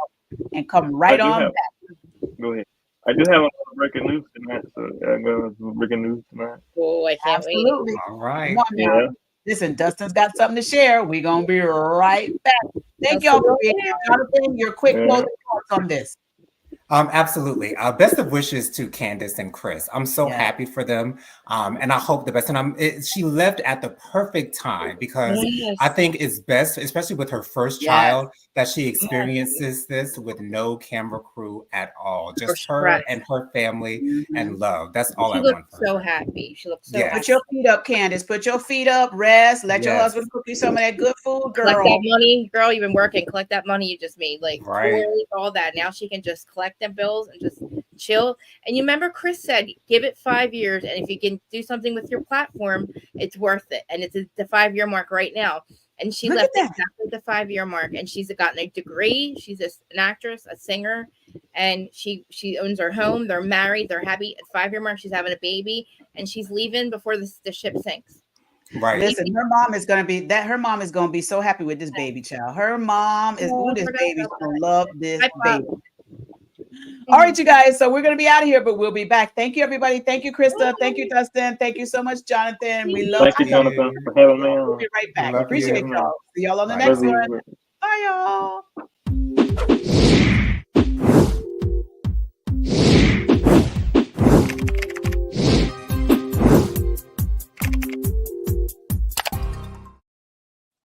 and come right on back. Go ahead. I do have a lot of breaking news tonight, so I'm going to breaking news tonight. Oh, I can't Absolutely. All right. Come on now. Yeah. Listen, Dustin's got something to share. We're going to be right back. Thank y'all for being here. Jonathan, your quick closing thoughts on this. Absolutely. Best of wishes to Candace and Chris. I'm so happy for them. And I hope the best. And she left at the perfect time, because I think it's best, especially with her first child, that she experiences this with no camera crew at all. Just her and her family and love. That's all I want for her. So happy. She looks so happy. Put your feet up, Candace. Put your feet up. Rest. Let your husband cook you some of that good food, girl. Collect that money, girl. You've been working. Collect that money you just made. Like all that. Now she can just collect them bills and just chill. And you remember Chris said, give it 5 years, and if you can do something with your platform, it's worth it. And it's the 5-year mark right now. And she left exactly the 5-year mark, and she's gotten a degree. She's an actress, a singer, and she owns her home. They're married. They're happy. At 5-year mark, she's having a baby, and she's leaving before the ship sinks. Right. Listen, her mom is going to be so happy with this baby child. Her mom is this baby's going to love this baby. All right, you guys. So we're going to be out of here, but we'll be back. Thank you, everybody. Thank you, Krista. Thank you, Dustin. Thank you so much, Jonathan. We love you. Thank you, Jonathan, for having me on. We'll be right back. Love Appreciate you. y'all. See y'all on the Bye. next one. Bye, y'all.